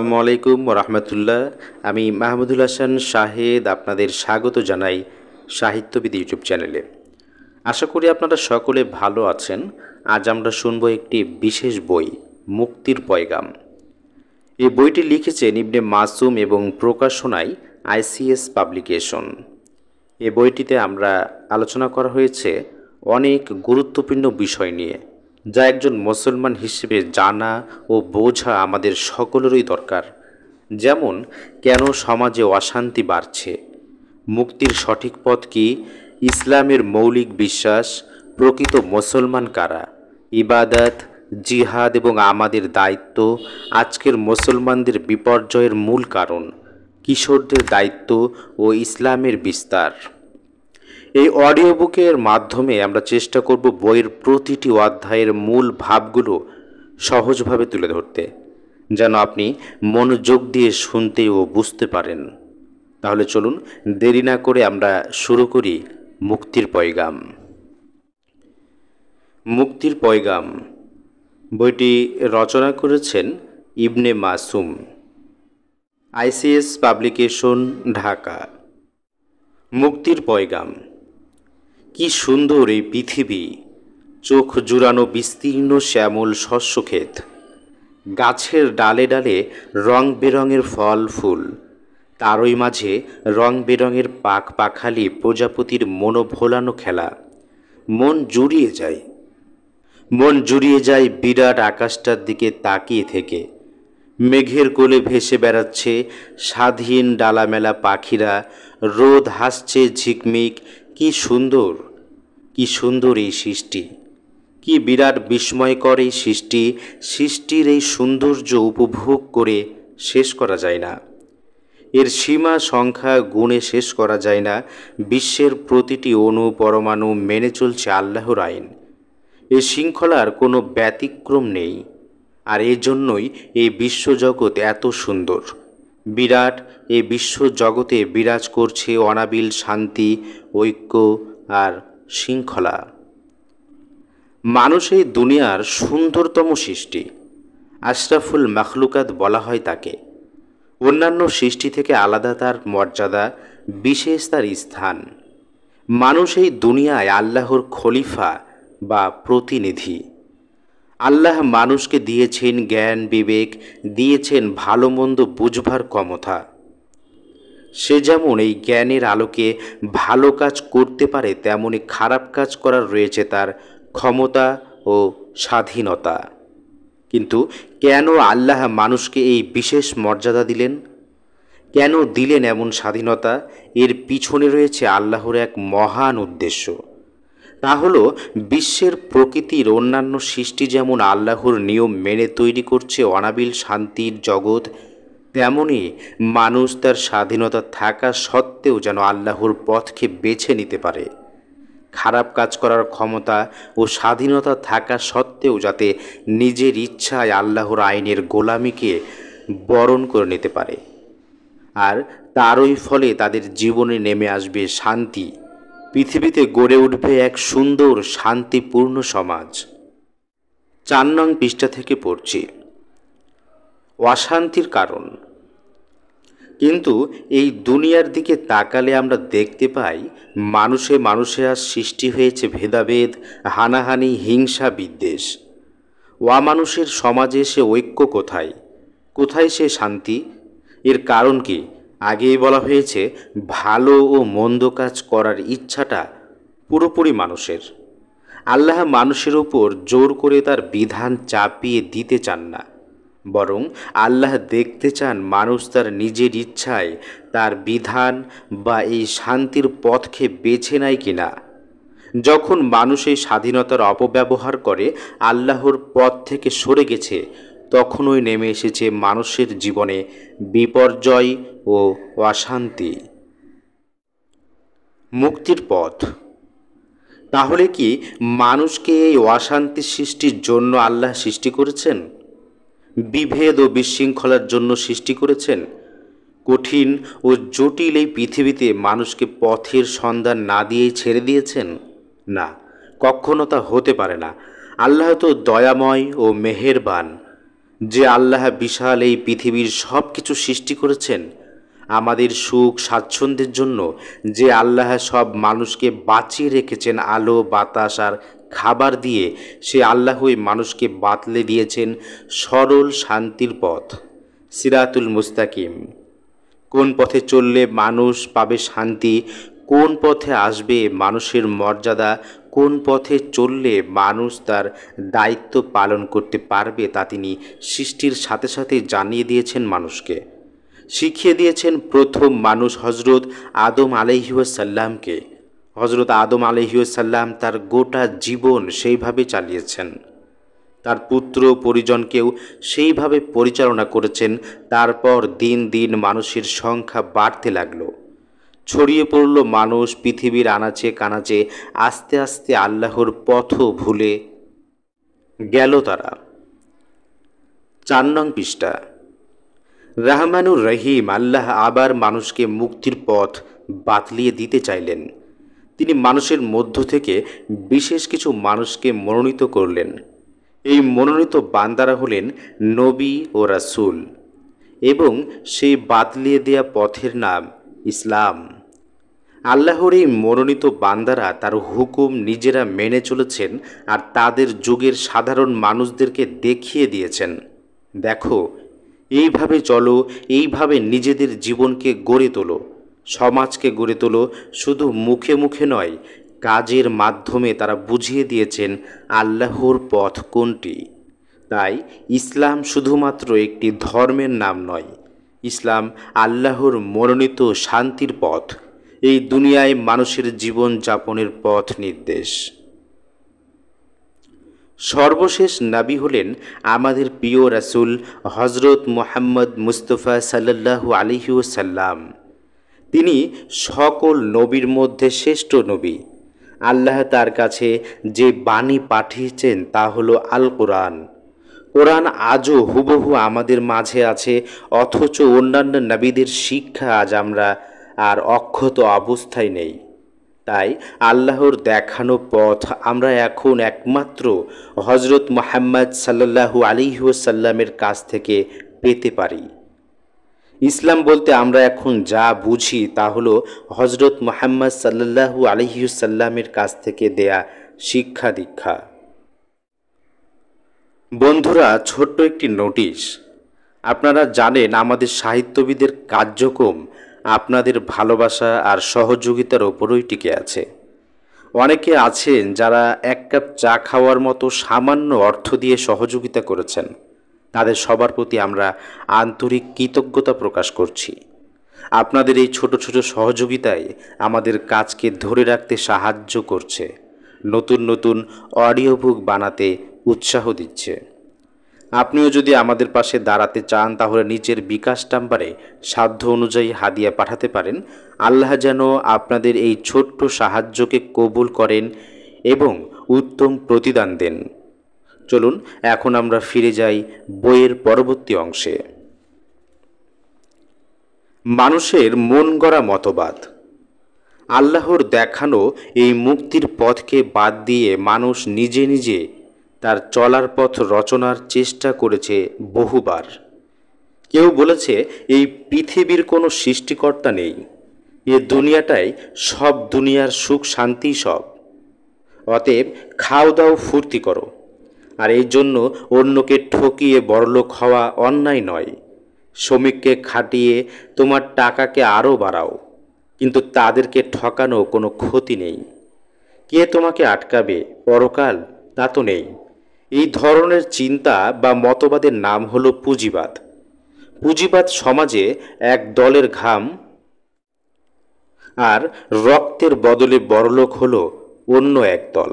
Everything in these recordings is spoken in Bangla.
আসসালামু আলাইকুম রহমতুল্লাহ। আমি মাহমুদুল হাসান শাহেদ আপনাদের স্বাগত জানাই সাহিত্যবিদ ইউটিউব চ্যানেলে। আশা করি আপনারা সকলে ভালো আছেন। আজ আমরা শুনব একটি বিশেষ বই, মুক্তির পয়গাম। এই বইটি লিখেছেন ইবনে মাসুম এবং প্রকাশনায় আইসিএস পাবলিকেশন। এই বইটিতে আমরা আলোচনা করা হয়েছে অনেক গুরুত্বপূর্ণ বিষয় নিয়ে, যা একজন মুসলমান হিসেবে জানা ও বোঝা আমাদের সকলেরই দরকার। যেমন, কেন সমাজে অশান্তি বাড়ছে, মুক্তির সঠিক পথ কী, ইসলামের মৌলিক বিশ্বাস, প্রকৃত মুসলমান কারা, ইবাদত, জিহাদ এবং আমাদের দায়িত্ব, আজকের মুসলমানদের বিপর্যয়ের মূল কারণ, কিশোরদের দায়িত্ব ও ইসলামের বিস্তার। এই অডিও বুকের মাধ্যমে আমরা চেষ্টা করব বইয়ের প্রতিটি অধ্যায়ের মূল ভাবগুলো সহজভাবে তুলে ধরতে, যেন আপনি মনোযোগ দিয়ে শুনতে ও বুঝতে পারেন। তাহলে চলুন দেরি না করে আমরা শুরু করি মুক্তির পয়গাম। মুক্তির পয়গাম বইটি রচনা করেছেন ইবনে মাসুম, আইসিএস পাবলিকেশন, ঢাকা। মুক্তির পয়গাম। কি সুন্দর এই পৃথিবী, চোখ জুড়ানো বিস্তীর্ণ শ্যামল শস্যক্ষেত, গাছের ডালে ডালে রং বেরঙের ফল ফুল, তারই মাঝে রং বেরঙের পাখ পাখালি প্রজাপতির মনোভোলানো খেলা। মন জুড়িয়ে যায় বিরাট আকাশটার দিকে তাকিয়ে থেকে। মেঘের কোলে ভেসে বেড়াচ্ছে স্বাধীন ডালামেলা পাখিরা, রোদ হাসছে ঝিকমিক। কি সুন্দর এই সৃষ্টি, কি বিরাট বিস্ময়কর এই সৃষ্টির এই সৌন্দর্য উপভোগ করে শেষ করা যায় না। এর সীমা সংখ্যা গুণে শেষ করা যায় না। বিশ্বের প্রতিটি অণু পরমাণু মেনে চলছে আল্লাহর আইন। এ শৃঙ্খলার কোনো ব্যতিক্রম নেই। আর এজন্যই এই বিশ্বজগৎ এত সুন্দর। বিরাট এই বিশ্বজগতে বিরাজ করছে অনাবিল শান্তি, ঐক্য আর শৃঙ্খলা। মানুষ এই দুনিয়ার সুন্দরতম সৃষ্টি, আশরাফুল মাখলুকাত বলা হয় তাকে। অন্যান্য সৃষ্টি থেকে আলাদা তার মর্যাদা, বিশেষ তার স্থান। মানুষ এই দুনিয়ায় আল্লাহর খলিফা বা প্রতিনিধি। আল্লাহ মানুষকে দিয়েছেন জ্ঞান বিবেক, দিয়েছেন ভালো মন্দ বুঝবার ক্ষমতা। সে যেমন এই জ্ঞানের আলোকে ভালো কাজ করতে পারে, তেমনি খারাপ কাজ করার রয়েছে তার ক্ষমতা ও স্বাধীনতা। কিন্তু কেন আল্লাহ মানুষকে এই বিশেষ মর্যাদা দিলেন? কেন দিলেন এমন স্বাধীনতা? এর পিছনে রয়েছে আল্লাহর এক মহান উদ্দেশ্য। তা হলো, বিশ্বের প্রকৃতির অন্যান্য সৃষ্টি যেমন আল্লাহর নিয়ম মেনে তৈরি করছে অনাবিল শান্তির জগৎ, তেমনি মানুষ তার স্বাধীনতা থাকা সত্ত্বেও যেন আল্লাহর পথকে বেছে নিতে পারে। খারাপ কাজ করার ক্ষমতা ও স্বাধীনতা থাকা সত্ত্বেও যাতে নিজের ইচ্ছায় আল্লাহর আইনের গোলামিকে বরণ করে নিতে পারে। আর তারই ফলে তাদের জীবনে নেমে আসবে শান্তি। পৃথিবীতে গড়ে উঠবে এক সুন্দর শান্তিপূর্ণ সমাজ। 4 নং পৃষ্ঠা থেকে পড়ছি। অশান্তির কারণ। কিন্তু এই দুনিয়ার দিকে তাকালে আমরা দেখতে পাই মানুষে আজ সৃষ্টি হয়েছে ভেদাভেদ, হানাহানি, হিংসা, বিদ্বেষ। অমানুষের সমাজে সে ঐক্য কোথায় সে শান্তি? এর কারণ কি? আগেই বলা হয়েছে, ভালো ও মন্দ কাজ করার ইচ্ছাটা পুরোপুরি মানুষের। আল্লাহ মানুষের উপর জোর করে তার বিধান চাপিয়ে দিতে চান না, বরং আল্লাহ দেখতে চান মানুষ তার নিজের ইচ্ছায় তার বিধান বা এই শান্তির পথকে বেছে নেয় কিনা। যখন মানুষ এই স্বাধীনতার অপব্যবহার করে আল্লাহর পথ থেকে সরে গেছে, তখনই নেমে এসেছে মানুষের জীবনে বিপর্যয় ও অশান্তি। মুক্তির পথ। তাহলে কি মানুষকে এই অশান্তি সৃষ্টির জন্য আল্লাহ সৃষ্টি করেছেন? বিভেদ ও বিশৃঙ্খলার জন্য সৃষ্টি করেছেন? কঠিন ও জটিল এই পৃথিবীতে মানুষকে পথের সন্ধান না দিয়েই ছেড়ে দিয়েছেন? না, কখনো তা হতে পারে না। আল্লাহ তো দয়াময় ও মেহেরবান। যে আল্লাহ বিশাল এই পৃথিবীর সব কিছু সৃষ্টি করেছেন আমাদের সুখ স্বাচ্ছন্দ্যের জন্য, যে আল্লাহ সব মানুষকে বাঁচিয়ে রেখেছেন আলো বাতাস আর খাবার দিয়ে, সে আল্লাহই মানুষকে বাতলে দিয়েছেন সরল শান্তির পথ, সিরাতুল মুস্তাকিম। কোন পথে চললে মানুষ পাবে শান্তি, কোন পথে আসবে মানুষের মর্যাদা, কোন পথে চললে মানুষ তার দায়িত্ব পালন করতে পারবে, তা তিনি সৃষ্টির সাথে সাথে জানিয়ে দিয়েছেন মানুষকে। শিখিয়ে দিয়েছেন প্রথম মানুষ হজরত আদম আলাইহিসাল্লামকে। হজরত আদম আলাইহিসাল্লাম তার গোটা জীবন সেইভাবে চালিয়েছেন, তার পুত্র পরিজনকেও সেইভাবে পরিচালনা করেছেন। তারপর দিন দিন মানুষের সংখ্যা বাড়তে লাগলো, ছড়িয়ে পড়ল মানুষ পৃথিবীর আনাচে কানাচে। আস্তে আস্তে আল্লাহর পথও ভুলে গেল তারা। 4 নং পৃষ্ঠা। রহমানুর রহিম আল্লাহ আবার মানুষকে মুক্তির পথ বাতলিয়ে দিতে চাইলেন। তিনি মানুষের মধ্য থেকে বিশেষ কিছু মানুষকে মনোনীত করলেন। এই মনোনীত বান্দারা হলেন নবী ও রাসূল, এবং সেই বাতলিয়ে দেয়া পথের নাম ইসলাম। আল্লাহর এই মনোনীত বান্দারা তার হুকুম নিজেরা মেনে চলেছেন আর তাদের যুগের সাধারণ মানুষদেরকে দেখিয়ে দিয়েছেন, দেখো এইভাবে চলো, এইভাবে নিজেদের জীবনকে গড়ে তোলো, সমাজকে গড়ে তোলো। শুধু মুখে মুখে নয়, কাজের মাধ্যমে তারা বুঝিয়ে দিয়েছেন আল্লাহর পথ কোনটি। তাই ইসলাম শুধুমাত্র একটি ধর্মের নাম নয়, ইসলাম আল্লাহর মনোনীত শান্তির পথ, এই দুনিয়ায় মানুষের জীবন যাপনের পথ নির্দেশ। সর্বশেষ নবী হলেন আমাদের প্রিয় রাসূল হজরত মুহাম্মদ মুস্তাফা সাল্লাল্লাহু আলাইহি ওয়াসাল্লাম। তিনি সকল নবীর মধ্যে শ্রেষ্ঠ নবী। আল্লাহ তার কাছে যে বাণী পাঠিয়েছেন তা হলো আল কোরআন। কোরআন আজও হুবহু আমাদের মাঝে আছে, অথচ অন্যান্য নবীদের শিক্ষা আজ আমরা আর অক্ষত অবস্থায় নেই। তাই আল্লাহর দেখানো পথ আমরা এখন একমাত্র হজরত মুহাম্মদ সাল্লাল্লাহু আলাইহি ওয়াসাল্লামের কাছ থেকে পেতে পারি। ইসলাম বলতে আমরা এখন যা বুঝি তা হলো হজরত মুহাম্মদ সাল্লাল্লাহু আলাইহি ওয়াসাল্লামের কাছ থেকে দেয়া শিক্ষা দীক্ষা। বন্ধুরা, ছোট্ট একটি নোটিশ। আপনারা জানেন আমাদের সাহিত্যবিদের কার্যক্রম আপনাদের ভালোবাসা আর সহযোগিতার ওপরই টিকে আছে। অনেকে আছেন যারা এক কাপ চা খাওয়ার মতো সামান্য অর্থ দিয়ে সহযোগিতা করেছেন, তাদের সবার প্রতি আমরা আন্তরিক কৃতজ্ঞতা প্রকাশ করছি। আপনাদের এই ছোট ছোট সহযোগিতায় আমাদের কাজকে ধরে রাখতে সাহায্য করছে, নতুন নতুন অডিও বুক বানাতে উৎসাহ দিচ্ছে। আপনিও যদি আমাদের পাশে দাঁড়াতে চান তাহলে নিচের বিকাশ নাম্বারে সাধ্য অনুযায়ী হাদিয়া পাঠাতে পারেন। আল্লাহ যেন আপনাদের এই ছোট্ট সাহায্যকে কবুল করেন এবং উত্তম প্রতিদান দেন। চলুন এখন আমরা ফিরে যাই বইয়ের পরবর্তী অংশে। মানুষের মন গড়া মতবাদ। আল্লাহর দেখানো এই মুক্তির পথকে বাদ দিয়ে মানুষ নিজে নিজে তার চলার পথ রচনার চেষ্টা করেছে বহুবার। কেউ বলেছে এই পৃথিবীর কোনো সৃষ্টিকর্তা নেই, এ দুনিয়াটাই সব, দুনিয়ার সুখ শান্তি সব, অতএব খাও দাও ফুর্তি করো। আর এই জন্য অন্যকে ঠকিয়ে বড়লোক হওয়া অন্যায় নয়। শ্রমিককে খাটিয়ে তোমার টাকাকে আরও বাড়াও, কিন্তু তাদেরকে ঠকানো কোনো ক্ষতি নেই। কে তোমাকে আটকাবে, পরকাল তা তো নেই। এই ধরনের চিন্তা বা মতবাদের নাম হলো পুঁজিবাদ। পুঁজিবাদ সমাজে এক দলের ঘাম আর রক্তের বদলে বড়লোক হলো অন্য এক দল।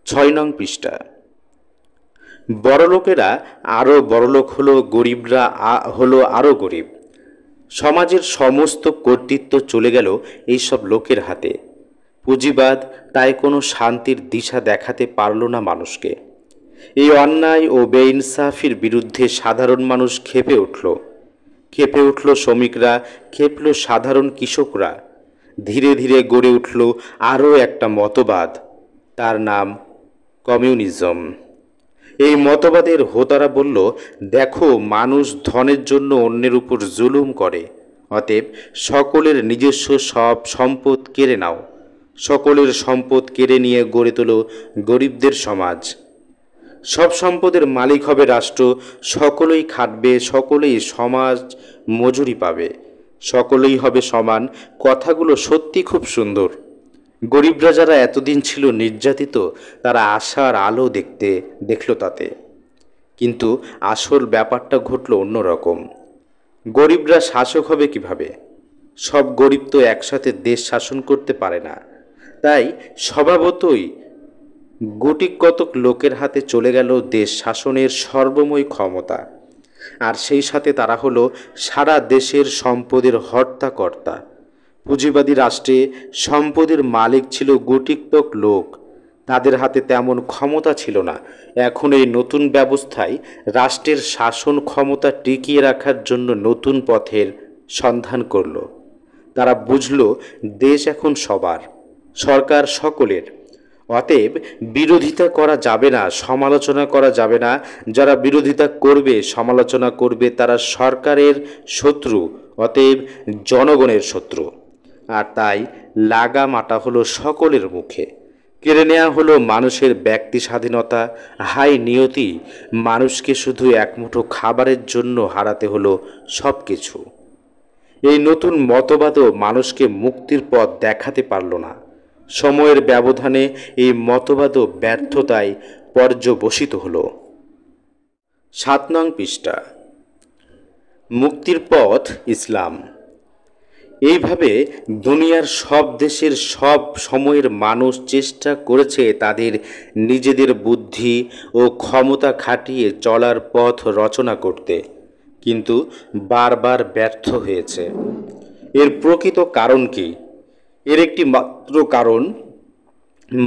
6 নং পৃষ্ঠা। বড়লোকেরা আরও বড়লোক হলো, গরিবরা হলো আরও গরিব। সমাজের সমস্ত কর্তৃত্ব চলে গেল এইসব লোকের হাতে। পুঁজিবাদ তাই কোনো শান্তির দিশা দেখাতে পারল না মানুষকে। এই অন্যায় ও বেইনসাফির বিরুদ্ধে সাধারণ মানুষ ক্ষেপে উঠল। ক্ষেপে উঠল শ্রমিকরা, ক্ষেপল সাধারণ কৃষকরা। ধীরে ধীরে গড়ে উঠল আরও একটা মতবাদ, তার নাম কমিউনিজম। এই মতবাদের হোতারা বলল, দেখো, মানুষ ধনের জন্য অন্যের উপর জুলুম করে, অতএব সকলের নিজস্ব সব সম্পদ কেড়ে নাও, সকলের সম্পদ কেড়ে নিয়ে গড়ে তোলো গরিবদের সমাজ। সব সম্পদের মালিক হবে রাষ্ট্র, সকলেই খাটবে, সকলেই সমাজ মজুরি পাবে, সকলেই হবে সমান। কথাগুলো সত্যি খুব সুন্দর। গরিবরা যারা এতদিন ছিল নির্যাতিত, তারা আশার আলো দেখল তাতে। কিন্তু আসল ব্যাপারটা ঘটল অন্যরকম। গরিবরা শাসক হবে কিভাবে? সব গরিব তো একসাথে দেশ শাসন করতে পারে না। তাই স্বভাবতই গুটি কতক লোকের হাতে চলে গেল দেশ শাসনের সর্বময় ক্ষমতা। আর সেই সাথে তারা হলো সারা দেশের সম্পদের হর্তাকর্তা। পুঁজিবাদী রাষ্ট্রে সম্পদের মালিক ছিল গুটিকতক লোক, তাদের হাতে তেমন ক্ষমতা ছিল না। এখন এই নতুন ব্যবস্থায় রাষ্ট্রের শাসন ক্ষমতা টিকিয়ে রাখার জন্য নতুন পথের সন্ধান করল। তারা বুঝল দেশ এখন সবার, সরকার সকলের। অতএব বিরোধিতা করা যাবে না, সমালোচনা করা যাবে না। যারা বিরোধিতা করবে, সমালোচনা করবে, তারা সরকারের শত্রু, অতএব জনগণের শত্রু। আর তাই লাগামাটা হলো সকলের মুখে। কেড়ে নেওয়া হলো মানুষের ব্যক্তি স্বাধীনতা। হাই নিয়তি, মানুষকে শুধু একমুঠো খাবারের জন্য হারাতে হলো সব কিছু। এই নতুন মতবাদও মানুষকে মুক্তির পথ দেখাতে পারল না। সময়ের ব্যবধানে এই মতবাদও ব্যর্থতায় পর্যবসিত হল। ৭ নং পৃষ্ঠা। মুক্তির পথ ইসলাম। এইভাবে দুনিয়ার সব দেশের সব সময়ের মানুষ চেষ্টা করেছে তাদের নিজেদের বুদ্ধি ও ক্ষমতা খাটিয়ে চলার পথ রচনা করতে, কিন্তু বারবার ব্যর্থ হয়েছে। এর প্রকৃত কারণ কি? এর একটি মাত্র কারণ,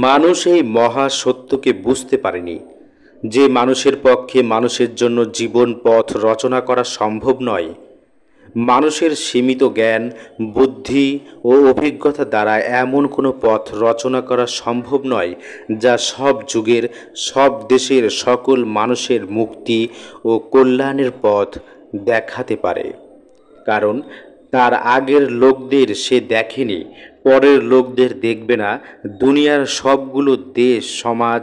মানুষ এই মহা সত্যকে বুঝতে পারেনি যে মানুষের পক্ষে মানুষের জন্য জীবন পথ রচনা করা সম্ভব নয়। মানুষের সীমিত জ্ঞান, বুদ্ধি ও অভিজ্ঞতা দ্বারা এমন কোনো পথ রচনা করা সম্ভব নয় যা সব যুগের, সব দেশের সকল মানুষের মুক্তি ও কল্যাণের পথ দেখাতে পারে। কারণ তার আগের লোকদের সে দেখেনি, পরের লোকদের দেখবে না। দুনিয়ার সবগুলো দেশ সমাজ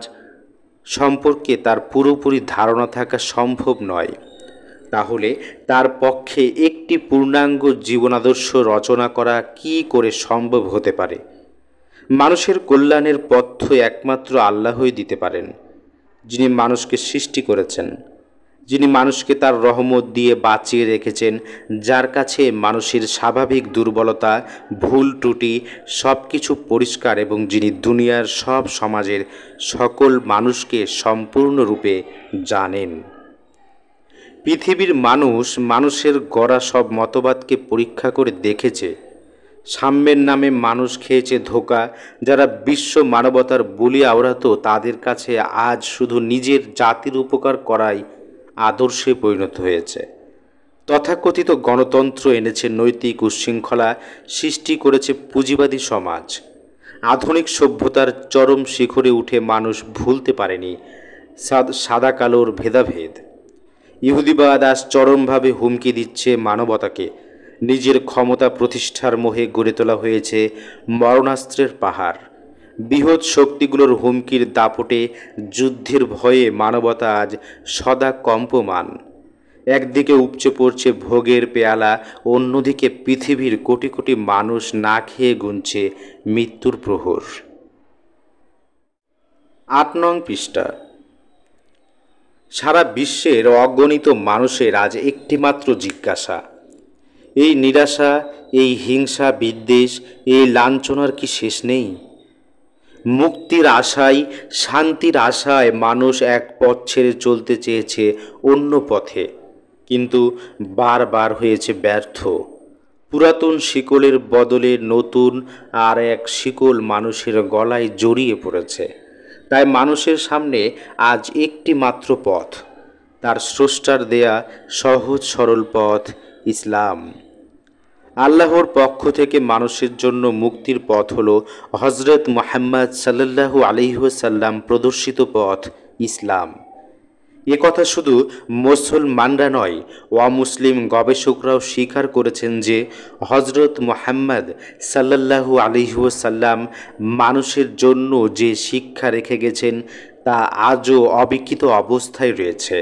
সম্পর্কে তার পুরোপুরি ধারণা থাকা সম্ভব নয়। তাহলে তার পক্ষে একটি পূর্ণাঙ্গ জীবনাদর্শ রচনা করা কি করে সম্ভব হতে পারে? মানুষের কল্যাণের পথ একমাত্র আল্লাহই দিতে পারেন, যিনি মানুষকে সৃষ্টি করেছেন, যিনি মানুষকে তার রহমত দিয়ে বাঁচিয়ে রেখেছেন, যার কাছে মানুষের স্বাভাবিক দুর্বলতা, ভুল ত্রুটি সব কিছু পরিষ্কার, এবং যিনি দুনিয়ার সব সমাজের সকল মানুষকে সম্পূর্ণরূপে জানেন। পৃথিবীর মানুষ মানুষের গড়া সব মতবাদকে পরীক্ষা করে দেখেছে। সাম্যের নামে মানুষ খেয়েছে ধোঁকা। যারা বিশ্ব মানবতার বলি আওড়াতো, তাদের কাছে আজ শুধু নিজের জাতির উপকার করাই আদর্শে পরিণত হয়েছে। তথাকথিত গণতন্ত্র এনেছে নৈতিক উচ্ছৃঙ্খলা, সৃষ্টি করেছে পুঁজিবাদী সমাজ। আধুনিক সভ্যতার চরম শিখরে উঠে মানুষ ভুলতে পারেনি সাদা কালোর ভেদাভেদ। ইহুদিবাদ আজ চরমভাবে হুমকি দিচ্ছে মানবতাকে। নিজের ক্ষমতা প্রতিষ্ঠার মোহে গড়ে তোলা হয়েছে মরণাস্ত্রের পাহাড়। বৃহৎ শক্তিগুলোর হুমকির দাপটে, যুদ্ধের ভয়ে মানবতা আজ সদা কম্পমান। একদিকে উপচে পড়ছে ভোগের পেয়ালা, অন্যদিকে পৃথিবীর কোটি কোটি মানুষ না খেয়ে গুনছে মৃত্যুর প্রহর। ৮ নং পৃষ্ঠা। সারা বিশ্বের অগণিত মানুষের আজ একটিমাত্র জিজ্ঞাসা, এই নিরাশা, এই হিংসা বিদ্বেষ, এই লাঞ্ছনার কি শেষ নেই? মুক্তির আশায়, শান্তির আশায় মানুষ এক পথ ছেড়ে চলতে চেয়েছে অন্য পথে, কিন্তু বারবার হয়েছে ব্যর্থ। পুরাতন শিকলের বদলে নতুন আর এক শিকল মানুষের গলায় জড়িয়ে পড়েছে। তাই মানুষের সামনে আজ একটি মাত্র পথ, তার স্রষ্টার দেয়া সহজ সরল পথ, ইসলাম। আল্লাহর পক্ষ থেকে মানুষের জন্য মুক্তির পথ হলো হজরত মুহাম্মদ সাল্লাল্লাহু আলাইহি ওয়াসাল্লাম প্রদর্শিত পথ, ইসলাম। এ কথা শুধু মুসলমানরা নয়, অমুসলিম গবেষকরাও স্বীকার করেছেন যে হজরত মুহাম্মদ সাল্লাল্লাহু আলাইহি ওয়াসাল্লাম মানুষের জন্য যে শিক্ষা রেখে গেছেন তা আজও অবিকৃত অবস্থায় রয়েছে।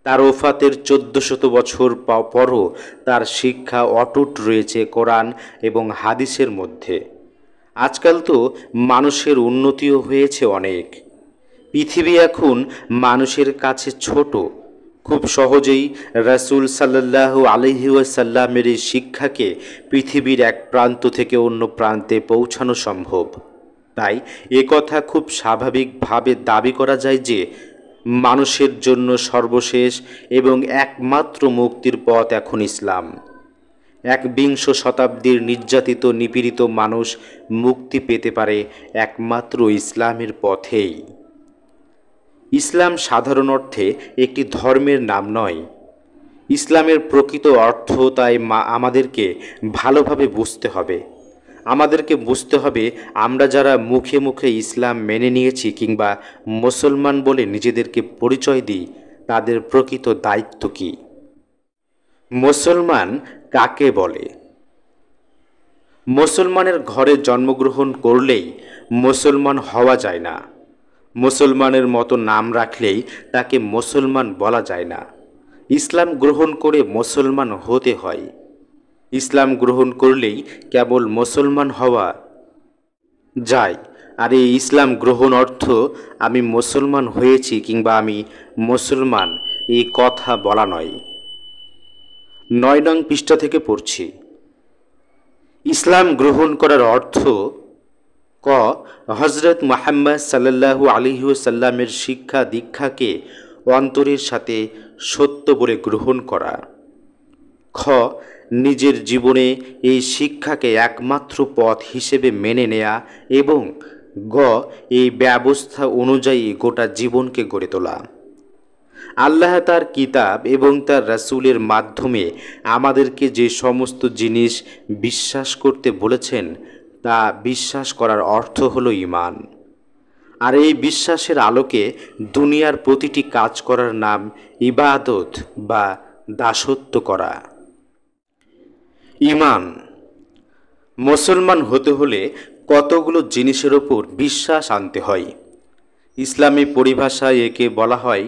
তার ওফাতের 1400 বছর পরও তার শিক্ষা অটুট রয়েছে কোরআন এবং হাদিসের মধ্যে। আজকাল তো মানুষের উন্নতিও হয়েছে অনেক। পৃথিবী এখন মানুষের কাছে ছোট। খুব সহজেই রাসূল সাল্লাল্লাহু আলাইহি ওয়াসাল্লামের এই শিক্ষাকে পৃথিবীর এক প্রান্ত থেকে অন্য প্রান্তে পৌঁছানো সম্ভব। তাই একথা খুব স্বাভাবিকভাবে দাবি করা যায় যে মানুষের জন্য সর্বশেষ এবং একমাত্র মুক্তির পথ এখন ইসলাম। 21 শতাব্দীর নির্যাতিত নিপীড়িত মানুষ মুক্তি পেতে পারে একমাত্র ইসলামের পথেই। ইসলাম সাধারণ অর্থে একটি ধর্মের নাম নয়। ইসলামের প্রকৃত অর্থ তাই আমাদেরকে ভালোভাবে বুঝতে হবে। আমাদেরকে বুঝতে হবে আমরা যারা মুখে মুখে ইসলাম মেনে নিয়েছি কিংবা মুসলমান বলে নিজেদেরকে পরিচয় দিই, তাদের প্রকৃত দায়িত্ব কী। মুসলমান কাকে বলে? মুসলমানের ঘরে জন্মগ্রহণ করলেই মুসলমান হওয়া যায় না। মুসলমানের মতো নাম রাখলেই তাকে মুসলমান বলা যায় না। ইসলাম গ্রহণ করে মুসলমান হতে হয়। ইসলাম গ্রহণ করলেই কেবল মুসলমান হওয়া যায়। আর এই ইসলাম গ্রহণ অর্থ আমি মুসলমান হয়েছি কিংবা আমি মুসলমান এই কথা বলা নয়। 9 নং পৃষ্ঠা থেকে পড়ছি। ইসলাম গ্রহণ করার অর্থ ক হজরত মুহাম্মদ সাল্লাল্লাহু আলাইহি ওয়াসাল্লামের শিক্ষা দীক্ষাকে অন্তরের সাথে সত্য বলে গ্রহণ করা। খ নিজের জীবনে এই শিক্ষাকে একমাত্র পথ হিসেবে মেনে নেয়া এবং গ এই ব্যবস্থা অনুযায়ী গোটা জীবনকে গড়ে তোলা। আল্লাহ তার কিতাব এবং তার রাসূলের মাধ্যমে আমাদেরকে যে সমস্ত জিনিস বিশ্বাস করতে বলেছেন তা বিশ্বাস করার অর্থ হলো ঈমান। আর এই বিশ্বাসের আলোকে দুনিয়ার প্রতিটি কাজ করার নাম ইবাদত বা দাসত্ব করা। ঈমান। মুসলমান হতে হলে কতগুলো জিনিসের ওপর বিশ্বাস আনতে হয়। ইসলামী পরিভাষায় একে বলা হয়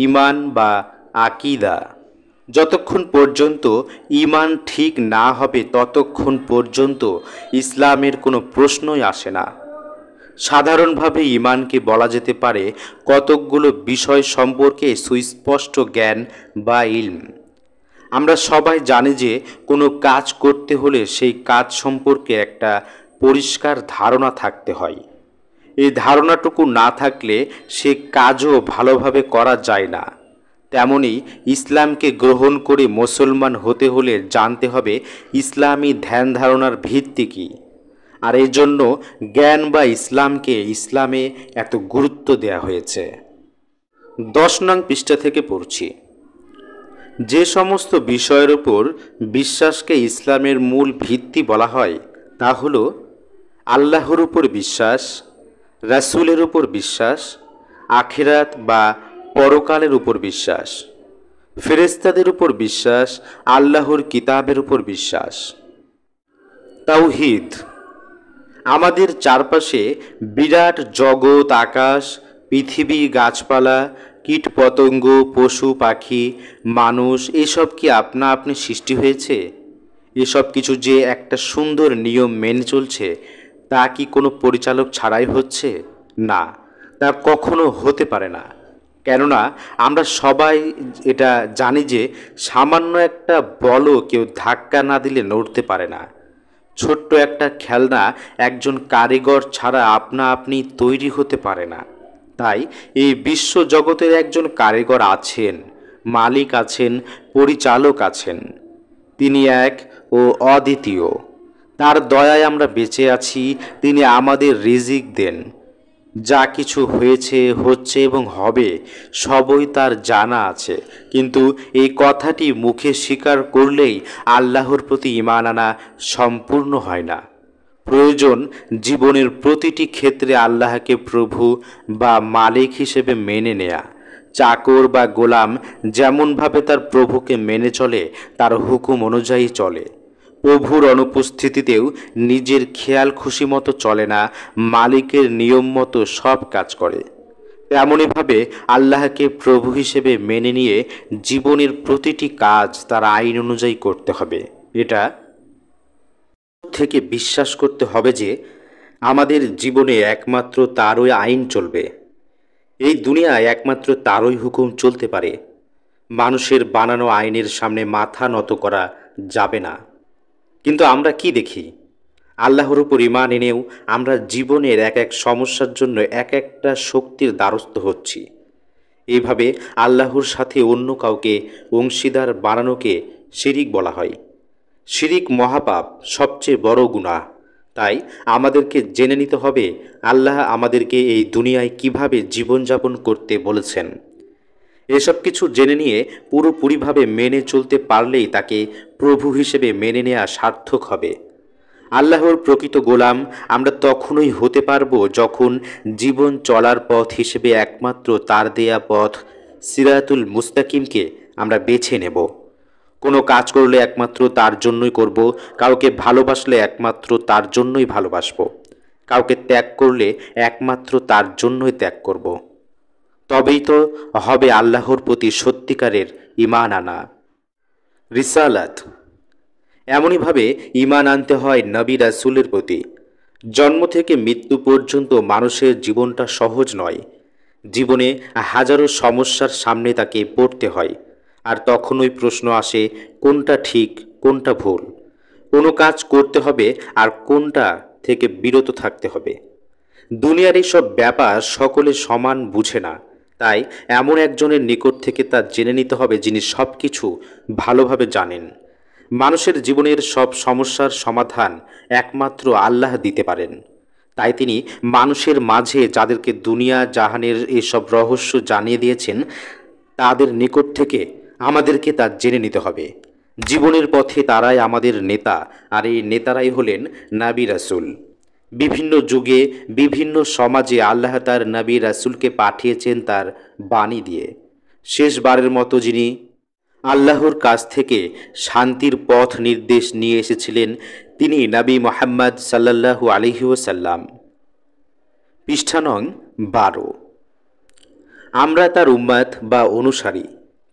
ঈমান বা আকীদা। যতক্ষণ পর্যন্ত ঈমান ঠিক না হবে ততক্ষণ পর্যন্ত ইসলামের কোনো প্রশ্নই আসে না। সাধারণভাবে ঈমানকে বলা যেতে পারে কতকগুলো বিষয় সম্পর্কে সুস্পষ্ট জ্ঞান বা ইলম। আমরা সবাই জানি যে কোনো কাজ করতে হলে সেই কাজ সম্পর্কে একটা পরিষ্কার ধারণা থাকতে হয়। এই ধারণাটুকু না থাকলে সে কাজও ভালোভাবে করা যায় না। তেমনি ইসলামকে গ্রহণ করে মুসলমান হতে হলে জানতে হবে ইসলামী ধ্যান ধারণার ভিত্তি কী। আর এই জন্য জ্ঞান বা ইসলামকে ইসলামে এত গুরুত্ব দেয়া হয়েছে। 10 নং পৃষ্ঠা থেকে পড়ছি। যে সমস্ত বিষয়ের উপর বিশ্বাসকে ইসলামের মূল ভিত্তি বলা হয় তা হলো আল্লাহর উপর বিশ্বাস, রাসূলের উপর বিশ্বাস, আখিরাত বা পরকালের উপর বিশ্বাস, ফেরেশতাদের উপর বিশ্বাস, আল্লাহর কিতাবের উপর বিশ্বাস। তাওহীদ। আমাদের চারপাশে বিরাট জগৎ, আকাশ, পৃথিবী, গাছপালা, কীটপতঙ্গ, পশু পাখি, মানুষ এসব কি আপনা আপনি সৃষ্টি হয়েছে? এসব কিছু যে একটা সুন্দর নিয়ম মেনে চলছে তা কি কোনো পরিচালক ছাড়াই হচ্ছে? না, তা কখনো হতে পারে না। কেননা আমরা সবাই এটা জানি যে সামান্য একটা বলও কেউ ধাক্কা না দিলে নড়তে পারে না। ছোট্ট একটা খেলনা একজন কারিগর ছাড়া আপনা আপনি তৈরি হতে পারে না। তাই এই বিশ্ব জগতের একজন কারিগর আছেন, মালিক আছেন, পরিচালক আছেন। তিনি এক ও অদ্বিতীয়। তার দয়ায় আমরা বেঁচে আছি। তিনি আমাদের রিজিক দেন। যা কিছু হয়েছে, হচ্ছে এবং হবে সবই তার জানা আছে। কিন্তু এই কথাটি মুখে স্বীকার করলেই আল্লাহর প্রতি ঈমান আনা সম্পূর্ণ হয় না। প্রয়োজন জীবনের প্রতিটি ক্ষেত্রে আল্লাহকে প্রভু বা মালিক হিসেবে মেনে নেয়া। চাকর বা গোলাম যেমনভাবে তার প্রভুকে মেনে চলে, তার হুকুম অনুযায়ী চলে, প্রভুর অনুপস্থিতিতেও নিজের খেয়াল খুশি মতো চলে না, মালিকের নিয়ম মতো সব কাজ করে। তেমনইভাবে আল্লাহকে প্রভু হিসেবে মেনে নিয়ে জীবনের প্রতিটি কাজ তার আইন অনুযায়ী করতে হবে। এটা থেকে বিশ্বাস করতে হবে যে আমাদের জীবনে একমাত্র তারই আইন চলবে। এই দুনিয়ায় একমাত্র তারই হুকুম চলতে পারে। মানুষের বানানো আইনের সামনে মাথা নত করা যাবে না। কিন্তু আমরা কি দেখি? আল্লাহর উপর ঈমান এনেও আমরা জীবনের এক এক সমস্যার জন্য এক একটা শক্তির দ্বারস্থ হচ্ছি। এইভাবে আল্লাহর সাথে অন্য কাউকে অংশীদার বানানোকে শিরিক বলা হয়। শিরিক মহাপাপ, সবচেয়ে বড় গুনাহ। তাই আমাদেরকে জেনে নিতে হবে আল্লাহ আমাদেরকে এই দুনিয়ায় কিভাবে জীবনযাপন করতে বলেছেন। এসব কিছু জেনে নিয়ে পুরোপুরিভাবে মেনে চলতে পারলেই তাকে প্রভু হিসেবে মেনে নেওয়া সার্থক হবে। আল্লাহর প্রকৃত গোলাম আমরা তখনই হতে পারব যখন জীবন চলার পথ হিসেবে একমাত্র তার দেয়া পথ সিরাতুল মুস্তাকিমকে আমরা বেছে নেব। কোনো কাজ করলে একমাত্র তার জন্যই করব, কাউকে ভালোবাসলে একমাত্র তার জন্যই ভালোবাসব, কাউকে ত্যাগ করলে একমাত্র তার জন্যই ত্যাগ করব। তবেই তো হবে আল্লাহর প্রতি সত্যিকারের ঈমান আনা। রিসালাত, এমনইভাবে ঈমান আনতে হয় নবী রাসূলের প্রতি। জন্ম থেকে মৃত্যু পর্যন্ত মানুষের জীবনটা সহজ নয়। জীবনে হাজারো সমস্যার সামনে তাকে পড়তে হয়। আর তখনই প্রশ্ন আসে, কোনটা ঠিক কোনটা ভুল, কোনো কাজ করতে হবে আর কোনটা থেকে বিরত থাকতে হবে। দুনিয়ার এই সব ব্যাপার সকলে সমান বুঝে না। তাই এমন একজনের নিকট থেকে তা জেনে নিতে হবে যিনি সব কিছু ভালোভাবে জানেন। মানুষের জীবনের সব সমস্যার সমাধান একমাত্র আল্লাহ দিতে পারেন। তাই তিনি মানুষের মাঝে যাদেরকে দুনিয়া জাহানের এসব রহস্য জানিয়ে দিয়েছেন, তাদের নিকট থেকে আমাদেরকে তা জেনে নিতে হবে। জীবনের পথে তারাই আমাদের নেতা, আর এই নেতারাই হলেন নবী রাসূল। বিভিন্ন যুগে বিভিন্ন সমাজে আল্লাহ তার নবী রাসূলকে পাঠিয়েছেন তার বাণী দিয়ে। শেষবারের মতো যিনি আল্লাহর কাছ থেকে শান্তির পথ নির্দেশ নিয়ে এসেছিলেন তিনি নবী মুহাম্মদ সাল্লাল্লাহু আলাইহি ওয়াসাল্লাম। পৃষ্ঠা নং 12। আমরা তার উম্মত বা অনুসারী,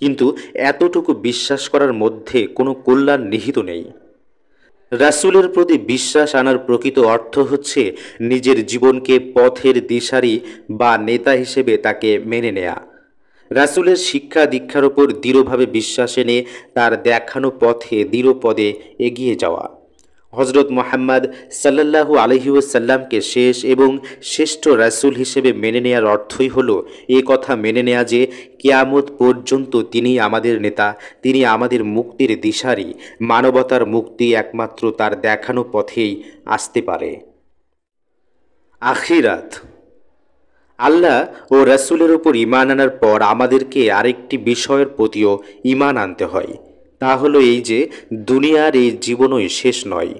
কিন্তু এতটুকু বিশ্বাস করার মধ্যে কোনো কল্যাণ নিহিত নেই। রাসূলের প্রতি বিশ্বাস আনার প্রকৃত অর্থ হচ্ছে নিজের জীবনকে পথের দিশারি বা নেতা হিসেবে তাকে মেনে নেয়া। রাসূলের শিক্ষা দীক্ষার ওপর দৃঢ়ভাবে বিশ্বাস এনে তার দেখানো পথে দৃঢ়পদে এগিয়ে যাওয়া। হযরত মুহাম্মদ সাল্লাল্লাহু আলাইহি ওয়াসাল্লামকে শেষ এবং শ্রেষ্ঠ রাসূল হিসেবে মেনে নেয়ার অর্থই হলো এই কথা মেনে নেয়া যে কিয়ামত পর্যন্ত তিনিই আমাদের নেতা, তিনি আমাদের মুক্তির দিশারি। মানবতার মুক্তি একমাত্র তার দেখানো পথেই আসতে পারে। আখিরাত, আল্লাহ ও রাসূলের উপর ঈমান আনার পর আমাদেরকে আরেকটি বিষয়ের প্রতিও ঈমান আনতে হয়। তা হলো এই যে দুনিয়ার এই জীবনই শেষ নয়।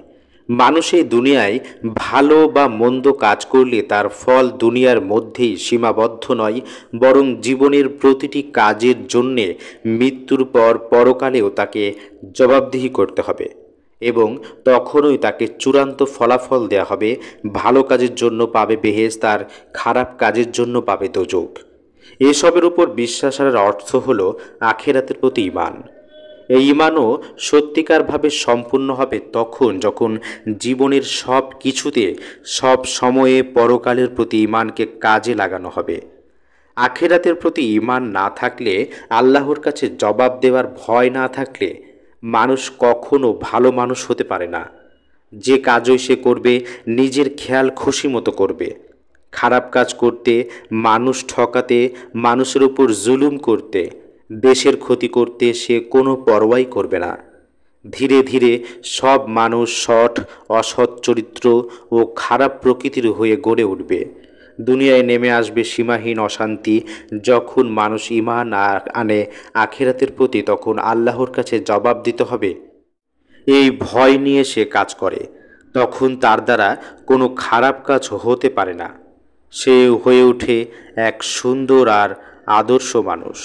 মানুষ এই দুনিয়ায় ভালো বা মন্দ কাজ করলে তার ফল দুনিয়ার মধ্যেই সীমাবদ্ধ নয়, বরং জীবনের প্রতিটি কাজের জন্যে মৃত্যুর পর পরকালেও তাকে জবাবদিহি করতে হবে এবং তখনই তাকে চূড়ান্ত ফলাফল দেয়া হবে। ভালো কাজের জন্য পাবে বেহেশত আর খারাপ কাজের জন্য পাবে দোজখ। এসবের উপর বিশ্বাসের অর্থ হলো আখিরাতের প্রতি ঈমান। এই ঈমানও সত্যিকারভাবে সম্পূর্ণ হবে তখন যখন জীবনের সব কিছুতে সব সময়ে পরকালের প্রতি ঈমানকে কাজে লাগানো হবে। আখিরাতের প্রতি ঈমান না থাকলে, আল্লাহর কাছে জবাব দেওয়ার ভয় না থাকলে মানুষ কখনো ভালো মানুষ হতে পারে না। যে কাজই সে করবে নিজের খেয়াল খুশি মতো করবে। খারাপ কাজ করতে, মানুষ ঠকাতে, মানুষের উপর জুলুম করতে, দেশের ক্ষতি করতে সে কোনো পরোয়াই করবে না। ধীরে ধীরে সব মানুষ সৎ, অসৎ চরিত্র ও খারাপ প্রকৃতির হয়ে গড়ে উঠবে। দুনিয়ায় নেমে আসবে সীমাহীন অশান্তি। যখন মানুষ ঈমান আনে আখিরাতের প্রতি, তখন আল্লাহর কাছে জবাব দিতে হবে এই ভয় নিয়ে সে কাজ করে। তখন তার দ্বারা কোনো খারাপ কাজ হতে পারে না। সে হয়ে ওঠে এক সুন্দর আর আদর্শ মানুষ।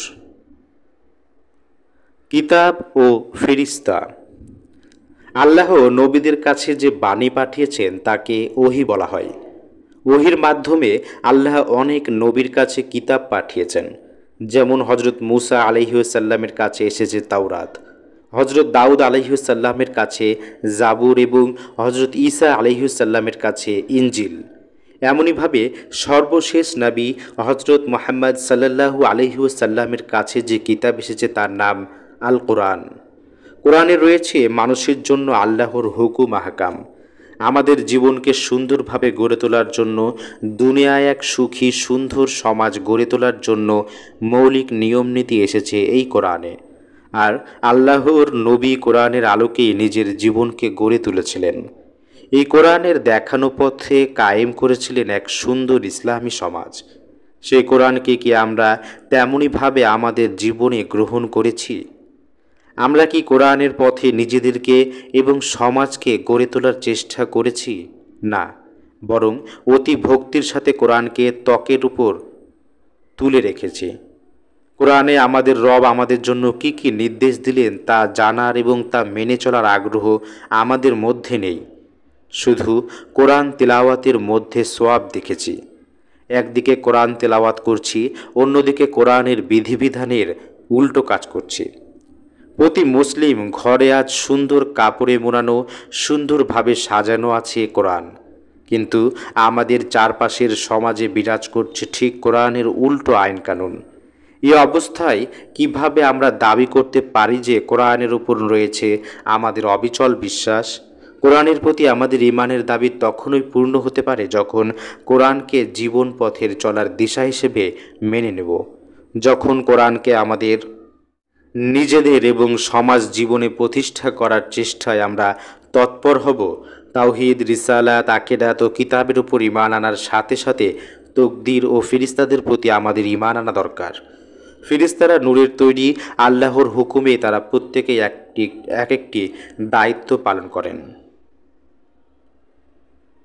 কিতাব ও ফেরেশতা। আল্লাহ নবীদের কাছে যে বাণী পাঠিয়েছেন তাকে ওহী বলা হয়। ওহীর মাধ্যমে আল্লাহ অনেক নবীর কাছে কিতাব পাঠিয়েছেন। যেমন হজরত মুসা আলাইহিসাল্লামের কাছে এসেছে তাওরাত, হজরত দাউদ আলাইহিসাল্লামের কাছে জাবুর এবং হজরত ঈসা আলাইহিসাল্লামের কাছে ইনজিল। এমনইভাবে সর্বশেষ নবী হজরত মুহাম্মদ সাল্লাল্লাহু আলাইহিসাল্লামের কাছে যে কিতাব এসেছে তার নাম আল কোরআন। কোরআনে রয়েছে মানুষের জন্য আল্লাহর হুকুম আহকাম। আমাদের জীবনকে সুন্দরভাবে গড়ে তোলার জন্য, দুনিয়ায় এক সুখী সুন্দর সমাজ গড়ে তোলার জন্য মৌলিক নিয়মনীতি এসেছে এই কোরআনে। আর আল্লাহর নবী কোরআনের আলোকেই নিজের জীবনকে গড়ে তুলেছিলেন। এই কোরআনের দেখানো পথে কায়েম করেছিলেন এক সুন্দর ইসলামী সমাজ। সেই কোরআনকে কি আমরা তেমনইভাবে আমাদের জীবনে গ্রহণ করেছি? আমরা কি কোরআনের পথে নিজেদেরকে এবং সমাজকে গড়ে তোলার চেষ্টা করেছি? না, বরং অতি ভক্তির সাথে কোরআনকে ত্বকের উপর তুলে রেখেছি। কোরআনে আমাদের রব আমাদের জন্য কি কি নির্দেশ দিলেন তা জানার এবং তা মেনে চলার আগ্রহ আমাদের মধ্যে নেই। শুধু কোরআন তেলাওয়াতের মধ্যে সওয়াব দেখেছি। একদিকে কোরআন তেলাওয়াত করছি, অন্যদিকে কোরআনের বিধিবিধানের উল্টো কাজ করছি। প্রতি মুসলিম ঘরে আজ সুন্দর কাপড়ে মোড়ানো, সুন্দরভাবে সাজানো আছে কোরআন, কিন্তু আমাদের চারপাশের সমাজে বিরাজ করছে ঠিক কোরআনের উল্টো আইন কানুন। এই অবস্থায় কিভাবে আমরা দাবি করতে পারি যে কোরআনের উপর রয়েছে আমাদের অবিচল বিশ্বাস? কোরআনের প্রতি আমাদের ঈমানের দাবি তখনই পূর্ণ হতে পারে যখন কোরআনকে জীবন পথের চলার দিশা হিসেবে মেনে নেব, যখন কোরআনকে আমাদের নিজেদের এবং সমাজ জীবনে প্রতিষ্ঠা করার চেষ্টায় আমরা তৎপর হব। তাওহীদ, রিসালাত, আকিদাত ও কিতাবের উপর ঈমান আনার সাথে সাথে তকদির ও ফেরেশতাদের প্রতি আমাদের ঈমান আনা দরকার। ফেরেশতারা নূরের তৈরি, আল্লাহর হুকুমে তারা প্রত্যেকেই এক একটি দায়িত্ব পালন করেন।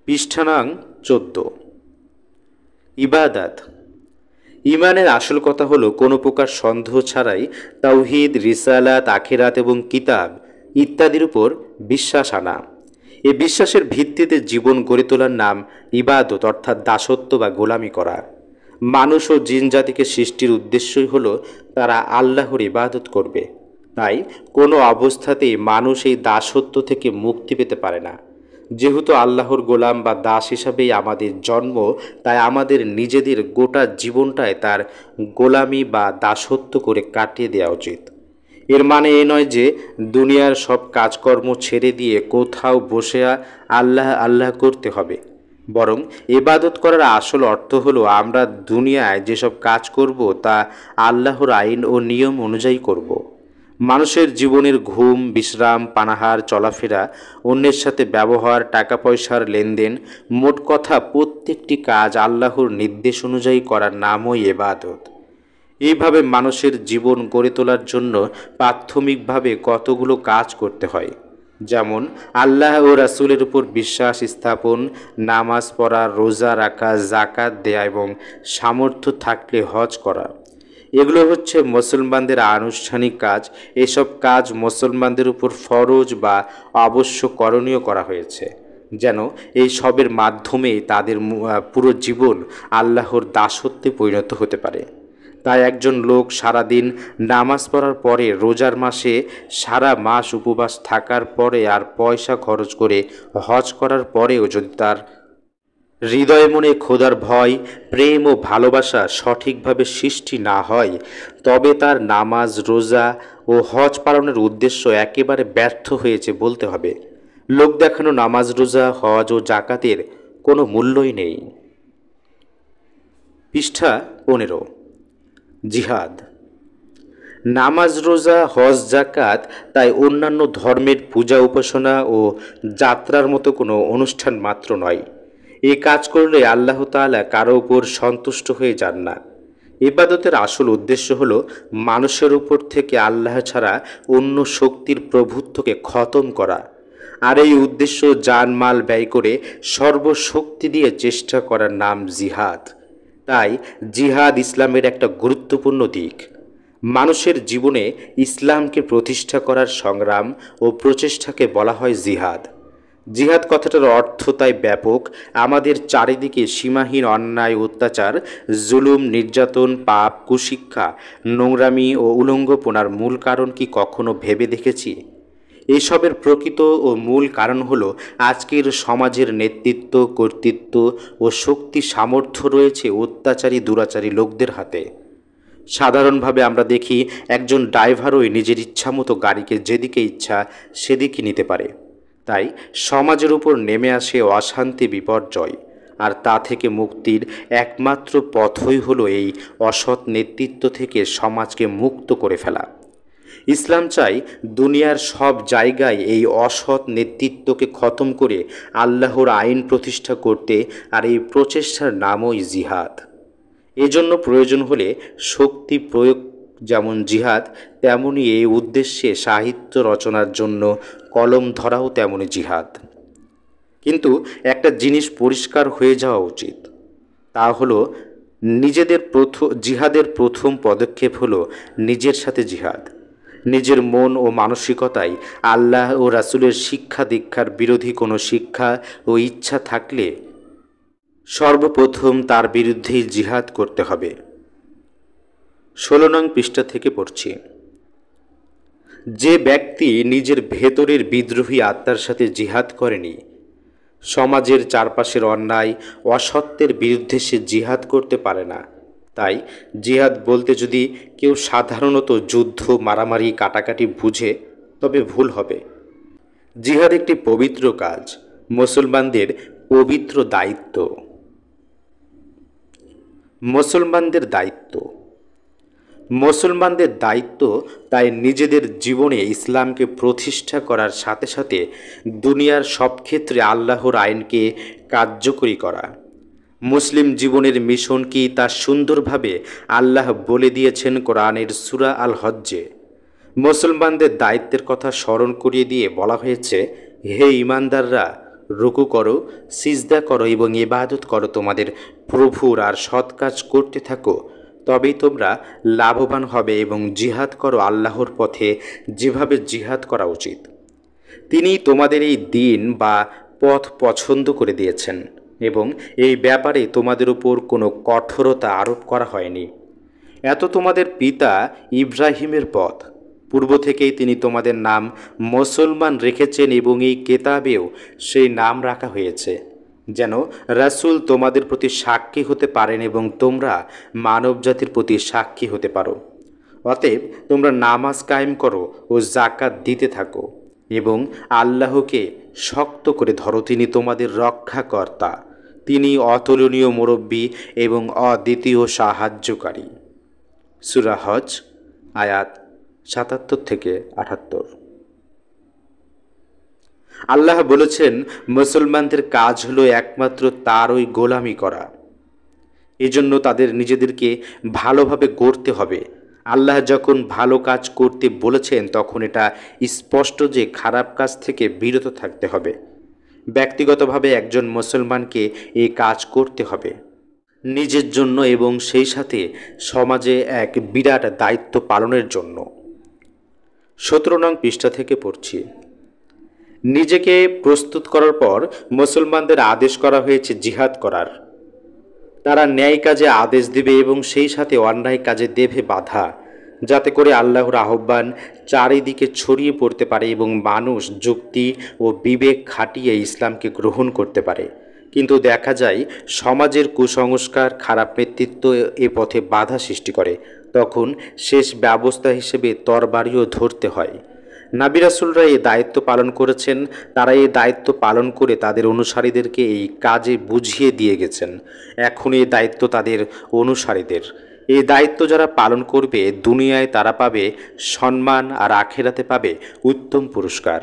পৃষ্ঠা নং 14। ইবাদাত। ঈমানের আসল কথা হলো কোনো প্রকার সন্দেহ ছাড়াই তাওহীদ, রিসালাত, আখিরাত এবং কিতাব ইত্যাদির উপর বিশ্বাস আনা। এই বিশ্বাসের ভিত্তিতে জীবন গড়ে তোলার নাম ইবাদত, অর্থাৎ দাসত্ব বা গোলামি করা। মানুষ ও জিন জাতিকে সৃষ্টির উদ্দেশ্যই হলো তারা আল্লাহর ইবাদত করবে। তাই কোনো অবস্থাতেই মানুষ এই দাসত্ব থেকে মুক্তি পেতে পারে না। যেহেতু আল্লাহর গোলাম বা দাস হিসাবেই আমাদের জন্ম, তাই আমাদের নিজেদের গোটা জীবনটায় তার গোলামি বা দাসত্ব করে কাটিয়ে দেওয়া উচিত। এর মানে এ নয় যে দুনিয়ার সব কাজকর্ম ছেড়ে দিয়ে কোথাও বসে আল্লাহ আল্লাহ করতে হবে, বরং ইবাদত করার আসল অর্থ হলো আমরা দুনিয়ায় যেসব কাজ করব তা আল্লাহর আইন ও নিয়ম অনুযায়ী করব। মানুষের জীবনের ঘুম, বিশ্রাম, পানাহার, চলাফেরা, অন্যের সাথে ব্যবহার, টাকা পয়সার লেনদেন, মোট কথা প্রত্যেকটি কাজ আল্লাহর নির্দেশ অনুযায়ী করার নামই ইবাদত। এইভাবে মানুষের জীবন গড়ে তোলার জন্য প্রাথমিকভাবে কতগুলো কাজ করতে হয়, যেমন আল্লাহ ও রাসূলের উপর বিশ্বাস স্থাপন, নামাজ পড়া, রোজা রাখা, যাকাত দেয়া এবং সামর্থ্য থাকলে হজ করা। এগুলো হচ্ছে মুসলমানদের আনুষ্ঠানিক কাজ। এসব কাজ মুসলমানদের উপর ফরজ বা অবশ্য করণীয় করা হয়েছে, যেন এই সবের মাধ্যমেই তাদের পুরো জীবন আল্লাহর দাসত্বে পরিণত হতে পারে। তাই একজন লোক সারাদিন নামাজ পড়ার পরে, রোজার মাসে সারা মাস উপবাস থাকার পরে আর পয়সা খরচ করে হজ করার পরেও যদি তার হৃদয়ে মনে খোদার ভয়, প্রেম ও ভালোবাসা সঠিকভাবে সৃষ্টি না হয়, তবে তার নামাজ, রোজা ও হজ পালনের উদ্দেশ্য একেবারে ব্যর্থ হয়েছে বলতে হবে। লোক দেখানো নামাজ, রোজা, হজ ও জাকাতের কোনো মূল্যই নেই। পৃষ্ঠা 15। জিহাদ। নামাজ, রোজা, হজ, জাকাত তাই অন্যান্য ধর্মের পূজা উপাসনা ও যাত্রার মতো কোনো অনুষ্ঠান মাত্র নয়। এই কাজ করলে আল্লাহ তাআলা কারো উপর সন্তুষ্ট হয়ে যান না। ইবাদতের আসল উদ্দেশ্য হলো মানুষের উপর থেকে আল্লাহ ছাড়া অন্য শক্তির প্রভুত্বকে খতম করা। আর এই উদ্দেশ্য জানমাল ব্যয় করে সর্বশক্তি দিয়ে চেষ্টা করার নাম জিহাদ। তাই জিহাদ ইসলামের একটা গুরুত্বপূর্ণ দিক। মানুষের জীবনে ইসলামকে প্রতিষ্ঠা করার সংগ্রাম ও প্রচেষ্টাকে বলা হয় জিহাদ। জিহাদ কথাটার অর্থ তাই ব্যাপক। আমাদের চারিদিকে সীমাহীন অন্যায়, অত্যাচার, জুলুম, নির্যাতন, পাপ, কুশিক্ষা, নোংরামি ও উলঙ্গপনার মূল কারণ কি কখনো ভেবে দেখেছি? এসবের প্রকৃত ও মূল কারণ হলো আজকের সমাজের নেতৃত্ব, কর্তৃত্ব ও শক্তি সামর্থ্য রয়েছে অত্যাচারী, দুরাচারী লোকদের হাতে। সাধারণভাবে আমরা দেখি একজন ড্রাইভারই নিজের ইচ্ছামতো গাড়িকে যেদিকে ইচ্ছা সেদিকে নিতে পারে। তাই সমাজের উপর নেমে আসে অশান্তি, বিপর্যয়। আর তা থেকে মুক্তির একমাত্র পথই হলো এই অসৎ নেতৃত্ব থেকে সমাজকে মুক্ত করে ফেলা। ইসলাম চাই দুনিয়ার সব জায়গায় এই অসৎ নেতৃত্বকে খতম করে আল্লাহর আইন প্রতিষ্ঠা করতে, আর এই প্রচেষ্টার নামই জিহাদ। এজন্য প্রয়োজন হলে শক্তি প্রয়োগ যেমন জিহাদ, তেমনি এই উদ্দেশ্যে সাহিত্য রচনার জন্য কলম ধরাও তেমনি জিহাদ। কিন্তু একটা জিনিস পরিষ্কার হয়ে যাওয়া উচিত, তা হলো জিহাদের প্রথম পদক্ষেপ হলো নিজের সাথে জিহাদ। নিজের মন ও মানসিকতায় আল্লাহ ও রাসূলের শিক্ষা দীক্ষার বিরোধী কোনো শিক্ষা ও ইচ্ছা থাকলে সর্বপ্রথম তার বিরুদ্ধেই জিহাদ করতে হবে। 16 নং পৃষ্ঠা থেকে পড়ছি। যে ব্যক্তি নিজের ভেতরের বিদ্রোহী আত্মার সাথে জিহাদ করেনি, সমাজের চারপাশের অন্যায়, অসত্যের বিরুদ্ধে সে জিহাদ করতে পারে না। তাই জিহাদ বলতে যদি কেউ সাধারণত যুদ্ধ, মারামারি, কাটাকাটি বুঝে, তবে ভুল হবে। জিহাদ একটি পবিত্র কাজ, মুসলমানদের পবিত্র দায়িত্ব। মুসলমানদের দায়িত্ব তাই নিজেদের জীবনে ইসলামকে প্রতিষ্ঠা করার সাথে সাথে দুনিয়ার সব ক্ষেত্রে আল্লাহর আইনকে কার্যকরী করা। মুসলিম জীবনের মিশন কি তা সুন্দরভাবে আল্লাহ বলে দিয়েছেন কোরআনের সূরা আল হজ্জে। মুসলমানদের দায়িত্বের কথা স্মরণ করিয়ে দিয়ে বলা হয়েছে, হে ঈমানদাররা, রুকু করো, সিজদা করো এবং ইবাদত করো তোমাদের প্রভুর, আর সৎ কাজ করতে থাকো, তবেই তোমরা লাভবান হবে, এবং জিহাদ করো আল্লাহর পথে যেভাবে জিহাদ করা উচিত। তিনি তোমাদের এই দিন বা পথ পছন্দ করে দিয়েছেন এবং এই ব্যাপারে তোমাদের উপর কোনো কঠোরতা আরোপ করা হয়নি। এত তোমাদের পিতা ইব্রাহিমের পথ, পূর্ব থেকেই তিনি তোমাদের নাম মুসলমান রেখেছেন এবং এই কেতাবেও সেই নাম রাখা হয়েছে, যেন রাসূল তোমাদের প্রতি সাক্ষী হতে পারেন এবং তোমরা মানবজাতির প্রতি সাক্ষী হতে পারো। অতএব তোমরা নামাজ কায়েম করো ও যাকাত দিতে থাকো এবং আল্লাহকে শক্ত করে ধরো, তিনি তোমাদের রক্ষাকর্তা, তিনি অতুলনীয় মুরব্বী এবং অদ্বিতীয় সাহায্যকারী। সূরা হজ আয়াত 77 থেকে 78। আল্লাহ বলেছেন, মুসলমানদের কাজ হলো একমাত্র তারই গোলামি করা। এজন্য তাদের নিজেদেরকে ভালোভাবে গড়তে হবে। আল্লাহ যখন ভালো কাজ করতে বলেছেন তখন এটা স্পষ্ট যে খারাপ কাজ থেকে বিরত থাকতে হবে। ব্যক্তিগতভাবে একজন মুসলমানকে এই কাজ করতে হবে নিজের জন্য এবং সেই সাথে সমাজে এক বিরাট দায়িত্ব পালনের জন্য। 17 নং পৃষ্ঠা থেকে পড়ছি। নিজেকে প্রস্তুত করার পর মুসলমানদের আদেশ করা হয়েছে জিহাদ করার। তারা ন্যায় কাজে আদেশ দেবে এবং সেই সাথে অন্যায় কাজে দেবে বাধা, যাতে করে আল্লাহর আহ্বান চারিদিকে ছড়িয়ে পড়তে পারে এবং মানুষ যুক্তি ও বিবেক খাটিয়ে ইসলামকে গ্রহণ করতে পারে। কিন্তু দেখা যায় সমাজের কুসংস্কার, খারাপ নেতৃত্ব এ পথে বাধা সৃষ্টি করে। তখন শেষ ব্যবস্থা হিসেবে তরবারিও ধরতে হয়। নবী রাসূলরা এই দায়িত্ব পালন করেছেন। তারা এই দায়িত্ব পালন করে তাদের অনুসারীদেরকে এই কাজে বুঝিয়ে দিয়ে গেছেন। এখন এই দায়িত্ব তাদের অনুসারীদের। এই দায়িত্ব যারা পালন করবে, দুনিয়ায় তারা পাবে সম্মান আর আখিরাতে পাবে উত্তম পুরস্কার।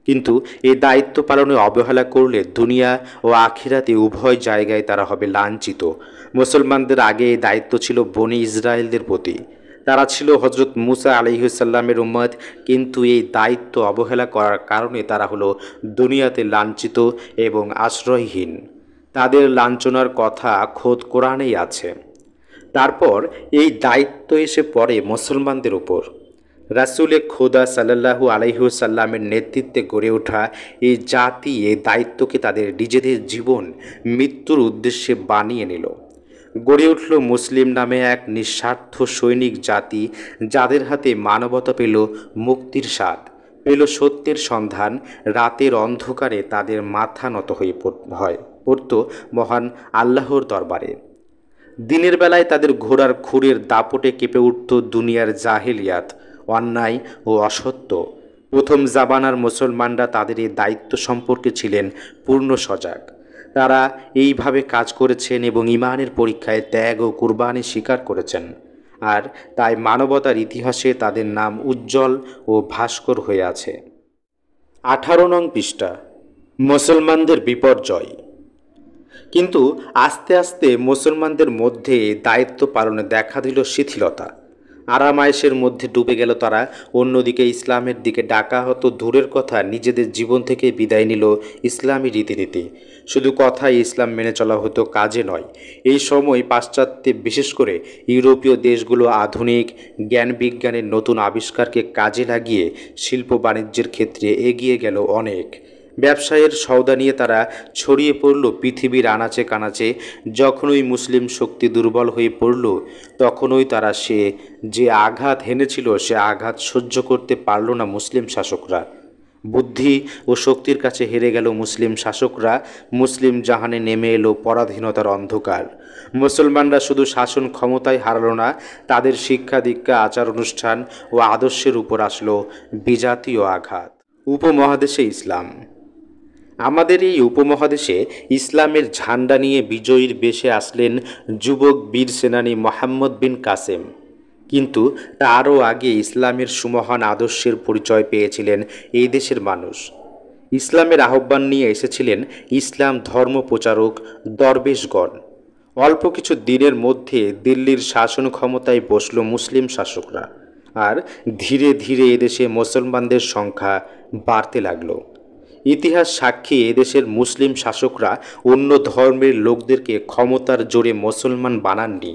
কিন্তু এই দায়িত্ব পালনে অবহেলা করলে দুনিয়া ও আখিরাতে উভয় জায়গায় তারা হবে লাঞ্ছিত। মুসলমানদের আগে এই দায়িত্ব ছিল বনি ইসরায়েলদের প্রতি। তারা ছিল হযরত মুসা আলাইহিসসালামের উম্মত, কিন্তু এই দায়িত্ব অবহেলা করার কারণে তারা হলো দুনিয়াতে লাঞ্ছিত এবং আশ্রয়হীন। তাদের লাঞ্ছনার কথা খোদ কোরআনেই আছে। তারপর এই দায়িত্ব এসে পড়ে মুসলমানদের উপর। রাসূলে খোদা সাল্লাল্লাহু আলাইহি ওয়াসাল্লামের নেতৃত্বে গড়ে ওঠা এই জাতি এই দায়িত্বকে তাদের নিজেদের জীবন মৃত্যুর উদ্দেশ্যে বানিয়ে নিল। গড়ে উঠল মুসলিম নামে এক নিঃস্বার্থ সৈনিক জাতি, যাদের হাতে মানবতা পেল মুক্তির স্বাদ, পেল সত্যের সন্ধান। রাতের অন্ধকারে তাদের মাথা নত হয়ে পড়ত মহান আল্লাহর দরবারে। দিনের বেলায় তাদের ঘোড়ার খুরের দাপটে কেঁপে উঠত দুনিয়ার জাহেলিয়াত, অন্যায় ও অসত্য। প্রথম জামানার মুসলমানরা তাদের এই দায়িত্ব সম্পর্কে ছিলেন পূর্ণ সজাগ। তারা এইভাবে কাজ করেছেন এবং ঈমানের পরীক্ষায় ত্যাগ ও কুরবানি স্বীকার করেছেন। আর তাই মানবতার ইতিহাসে তাদের নাম উজ্জ্বল ও ভাস্কর হয়ে আছে। 18 নং পৃষ্ঠা, মুসলমানদের বিপর্যয়। কিন্তু আস্তে আস্তে মুসলমানদের মধ্যে দায়িত্ব পালনে দেখা দিল শিথিলতা। আরামায়েশের মধ্যে ডুবে গেল তারা। অন্যদিকে ইসলামের দিকে ডাকা হতো দূরের কথা, নিজেদের জীবন থেকে বিদায় নিল ইসলামী রীতিনীতি। শুধু কথায় ইসলাম মেনে চলা হতো, কাজে নয়। এই সময় পাশ্চাত্যে, বিশেষ করে ইউরোপীয় দেশগুলো আধুনিক জ্ঞান বিজ্ঞানের নতুন আবিষ্কারকে কাজে লাগিয়ে শিল্প বাণিজ্যের ক্ষেত্রে এগিয়ে গেল অনেক। ব্যবসায়ের সওদা নিয়ে তারা ছড়িয়ে পড়ল পৃথিবীর আনাচে কানাচে। যখনই মুসলিম শক্তি দুর্বল হয়ে পড়ল, তখনই তারা যে আঘাত হেনেছিল সে আঘাত সহ্য করতে পারল না মুসলিম শাসকরা। বুদ্ধি ও শক্তির কাছে হেরে গেল মুসলিম শাসকরা। মুসলিম জাহানে নেমে এলো পরাধীনতার অন্ধকার। মুসলমানরা শুধু শাসন ক্ষমতায় হারালো না, তাদের শিক্ষা দীক্ষা, আচার অনুষ্ঠান ও আদর্শের উপর আসলো বিজাতীয় আঘাত। উপমহাদেশে ইসলাম। আমাদের এই উপমহাদেশে ইসলামের ঝান্ডা নিয়ে বিজয়ীর বেশে আসলেন যুবক বীর সেনানী মোহাম্মদ বিন কাসেম। কিন্তু তারও আগে ইসলামের সুমহান আদর্শের পরিচয় পেয়েছিলেন এই দেশের মানুষ। ইসলামের আহ্বান নিয়ে এসেছিলেন ইসলাম ধর্ম প্রচারক দরবেশগণ। অল্প কিছু দিনের মধ্যে দিল্লির শাসন ক্ষমতায় বসল মুসলিম শাসকরা, আর ধীরে ধীরে এদেশে মুসলমানদের সংখ্যা বাড়তে লাগলো। ইতিহাস সাক্ষী, এদেশের মুসলিম শাসকরা অন্য ধর্মের লোকদেরকে ক্ষমতার জোরে মুসলমান বানাননি,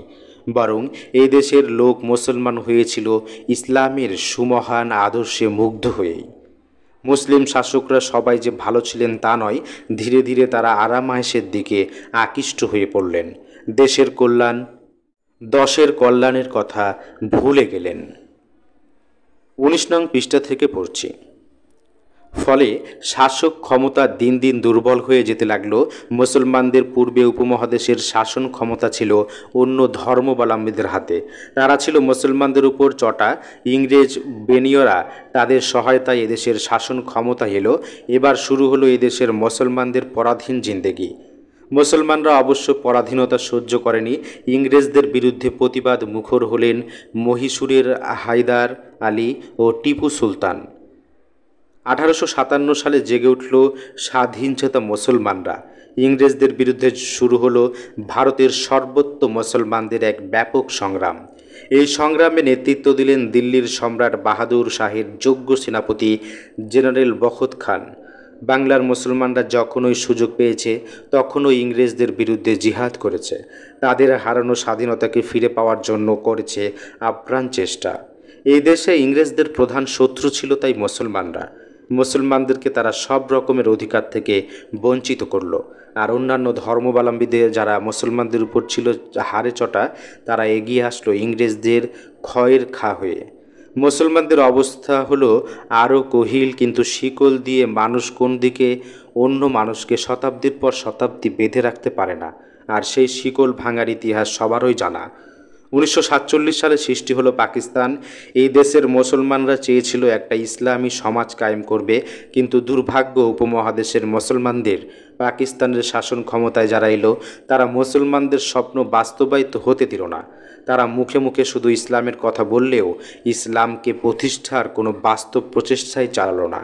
বরং এই দেশের লোক মুসলমান হয়েছিল ইসলামের সুমহান আদর্শে মুগ্ধ হয়েই। মুসলিম শাসকরা সবাই যে ভালো ছিলেন তা নয়, ধীরে ধীরে তারা আরামায়েশের দিকে আকৃষ্ট হয়ে পড়লেন। দেশের কল্যাণ, দশের কল্যাণের কথা ভুলে গেলেন। 19 নং পৃষ্ঠা থেকে পড়ছি। ফলে শাসক ক্ষমতা দিন দিন দুর্বল হয়ে যেতে লাগলো। মুসলমানদের পূর্বে উপমহাদেশের শাসন ক্ষমতা ছিল অন্য ধর্মাবলম্বীদের হাতে। তারা ছিল মুসলমানদের উপর চটা। ইংরেজ বেনিয়রা তাদের সহায়তায় এদেশের শাসন ক্ষমতা এলো। এবার শুরু হলো এদেশের মুসলমানদের পরাধীন জিন্দেগি। মুসলমানরা অবশ্য পরাধীনতা সহ্য করেনি। ইংরেজদের বিরুদ্ধে প্রতিবাদ মুখর হলেন মহীশূরের হায়দার আলী ও টিপু সুলতান। 1857 সালে জেগে উঠল স্বাধীনচেতা মুসলমানরা। ইংরেজদের বিরুদ্ধে শুরু হলো ভারতের সর্বত্র মুসলমানদের এক ব্যাপক সংগ্রাম। এই সংগ্রামে নেতৃত্ব দিলেন দিল্লির সম্রাট বাহাদুর শাহের যোগ্য সেনাপতি জেনারেল বখত খান। বাংলার মুসলমানরা যখনই সুযোগ পেয়েছে তখনই ইংরেজদের বিরুদ্ধে জিহাদ করেছে। তাদের হারানো স্বাধীনতাকে ফিরে পাওয়ার জন্য করেছে আপ্রাণ চেষ্টা। এই দেশে ইংরেজদের প্রধান শত্রু ছিল তাই মুসলমানরা। মুসলমানদেরকে তারা সব রকমের অধিকার থেকে বঞ্চিত করল। আর অন্যান্য ধর্মাবলম্বীদের যারা মুসলমানদের উপর ছিল হাড়ে চটা, তারা এগিয়ে আসলো ইংরেজদের ক্ষয়ের খা হয়ে। মুসলমানদের অবস্থা হলো আরও কহিল, কিন্তু শিকল দিয়ে মানুষ কোন দিকে অন্য মানুষকে শতাব্দীর পর শতাব্দী বেঁধে রাখতে পারে না, আর সেই শিকল ভাঙার ইতিহাস সবারই জানা। 1947 সালে সৃষ্টি হলো পাকিস্তান। এই দেশের মুসলমানরা চেয়েছিল একটা ইসলামী সমাজ কায়েম করবে, কিন্তু দুর্ভাগ্য উপমহাদেশের মুসলমানদের পাকিস্তানের শাসন ক্ষমতায় যারা এলো তারা মুসলমানদের স্বপ্ন বাস্তবায়িত হতে দিল না। তারা মুখে মুখে শুধু ইসলামের কথা বললেও ইসলামকে প্রতিষ্ঠার কোনো বাস্তব প্রচেষ্টাই চালালো না।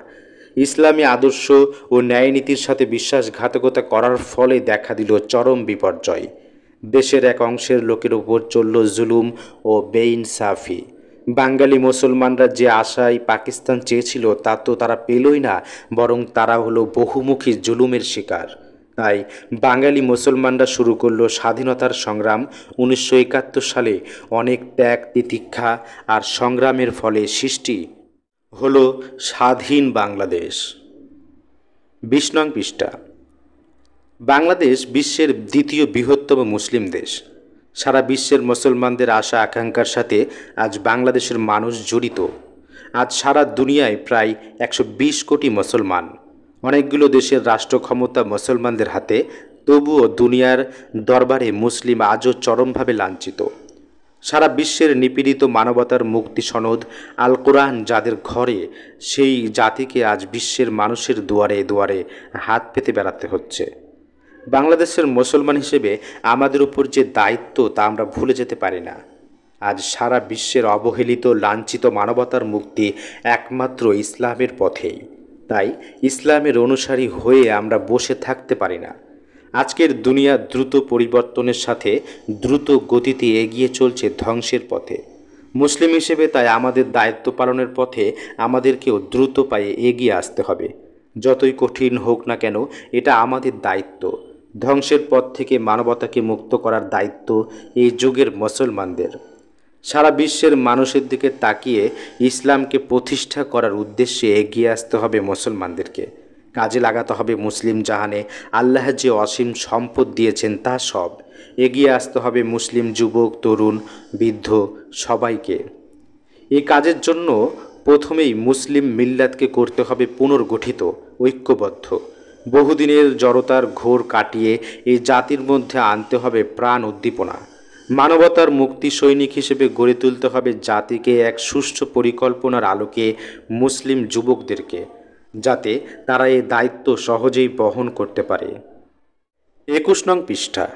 ইসলামী আদর্শ ও ন্যায়নীতির সাথে বিশ্বাসঘাতকতা করার ফলে দেখা দিল চরম বিপর্যয়। দেশের এক অংশের লোকের উপর চলল জুলুম ও বেইনসাফি। বাঙালি মুসলমানরা যে আশায় পাকিস্তান চেয়েছিল তা তো তারা পেলই না, বরং তারা হলো বহুমুখী জুলুমের শিকার। তাই বাঙালি মুসলমানরা শুরু করলো স্বাধীনতার সংগ্রাম। 1971 সালে অনেক ত্যাগ তিতিক্ষা আর সংগ্রামের ফলে সৃষ্টি হলো স্বাধীন বাংলাদেশ। 20 নং পৃষ্ঠা। বাংলাদেশ বিশ্বের দ্বিতীয় বৃহত্তম মুসলিম দেশ। সারা বিশ্বের মুসলমানদের আশা আকাঙ্ক্ষার সাথে আজ বাংলাদেশের মানুষ জড়িত। আজ সারা দুনিয়ায় প্রায় 120 কোটি মুসলমান। অনেকগুলো দেশের রাষ্ট্র ক্ষমতা মুসলমানদের হাতে, তবুও দুনিয়ার দরবারে মুসলিম আজও চরমভাবে লাঞ্ছিত। সারা বিশ্বের নিপীড়িত মানবতার মুক্তি সনদ আল কোরআন যাদের ঘরে, সেই জাতিকে আজ বিশ্বের মানুষের দুয়ারে দুয়ারে হাত পেতে বেড়াতে হচ্ছে। বাংলাদেশের মুসলমান হিসেবে আমাদের উপর যে দায়িত্ব তা আমরা ভুলে যেতে পারি না। আজ সারা বিশ্বের অবহেলিত লাঞ্ছিত মানবতার মুক্তি একমাত্র ইসলামের পথেই। তাই ইসলামের অনুসারী হয়ে আমরা বসে থাকতে পারি না। আজকের দুনিয়া দ্রুত পরিবর্তনের সাথে দ্রুত গতিতে এগিয়ে চলছে ধ্বংসের পথে। মুসলিম হিসেবে তাই আমাদের দায়িত্ব পালনের পথে আমাদেরকেও দ্রুত পায়ে এগিয়ে আসতে হবে। যতই কঠিন হোক না কেন, এটা আমাদের দায়িত্ব। ধ্বংসের পথ থেকে মানবতাকে মুক্ত করার দায়িত্ব এই যুগের মুসলমানদের। সারা বিশ্বের মানুষের দিকে তাকিয়ে ইসলামকে প্রতিষ্ঠা করার উদ্দেশ্যে এগিয়ে আসতে হবে মুসলমানদেরকে। কাজে লাগাতে হবে মুসলিম জাহানে আল্লাহ যে অসীম সম্পদ দিয়েছেন তা সব। এগিয়ে আসতে হবে মুসলিম যুবক, তরুণ, বৃদ্ধ সবাইকে। এই কাজের জন্য প্রথমেই মুসলিম মিল্লাতকে করতে হবে পুনর্গঠিত, ঐক্যবদ্ধ। বহুদিনের জড়তার ঘোর কাটিয়ে এই জাতির মধ্যে আনতে হবে প্রাণ উদ্দীপনা। মানবতার মুক্তি সৈনিক হিসেবে গড়ে তুলতে হবে জাতিকে এক সুষ্ঠু পরিকল্পনার আলোকে মুসলিম যুবকদেরকে, যাতে তারা এই দায়িত্ব সহজেই বহন করতে পারে। 21 নং পৃষ্ঠা।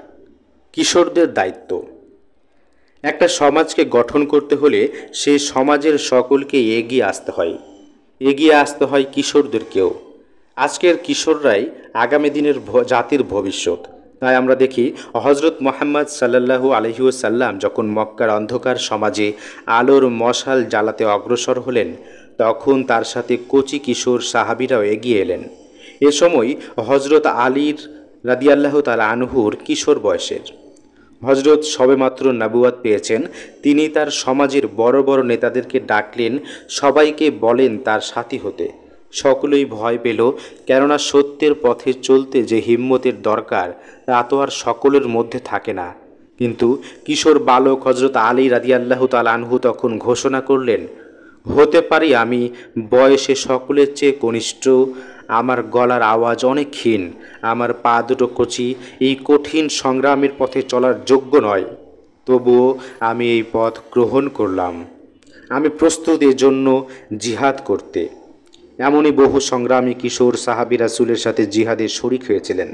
কিশোরদের দায়িত্ব। একটা সমাজকে গঠন করতে হলে সেই সমাজের সকলকে এগিয়ে আসতে হয়। এগিয়ে আসতে হয় কিশোরদেরকেও। আজকের কিশোররাই আগামী দিনের জাতির ভবিষ্যৎ। তাই আমরা দেখি হজরত মুহাম্মদ সাল্লাল্লাহু আলাইহি ওয়াসাল্লাম যখন মক্কার অন্ধকার সমাজে আলোর মশাল জ্বালাতে অগ্রসর হলেন, তখন তার সাথে কচি কিশোর সাহাবীরাও এগিয়ে এলেন। এ সময় হজরত আলীর রাদিয়াল্লাহু তাআলা আনহুর কিশোর বয়সের। হজরত সবেমাত্র নবুয়াত পেয়েছেন। তিনি তার সমাজের বড় বড় নেতাদেরকে ডাকলেন, সবাইকে বলেন তার সাথী হতে। সকলেই ভয় পেল, কেননা সত্যের পথে চলতে যে হিম্মতের দরকার তা তো আর সকলের মধ্যে থাকে না। কিন্তু কিশোর বালক হজরত আলী রাদিয়াল্লাহু তাআলা আনহু তখন ঘোষণা করলেন, হতে পারি আমি বয়সে সকলের চেয়ে কনিষ্ঠ, আমার গলার আওয়াজ অনেক ক্ষীণ, আমার পা দুটো কচি, এই কঠিন সংগ্রামের পথে চলার যোগ্য নয়, তবুও আমি এই পথ গ্রহণ করলাম। আমি প্রস্তুত এর জন্য জিহাদ করতে। এমনই বহু সংগ্রামী কিশোর সাহাবী রাসূলের সাথে জিহাদে শরিক হয়েছিলেন।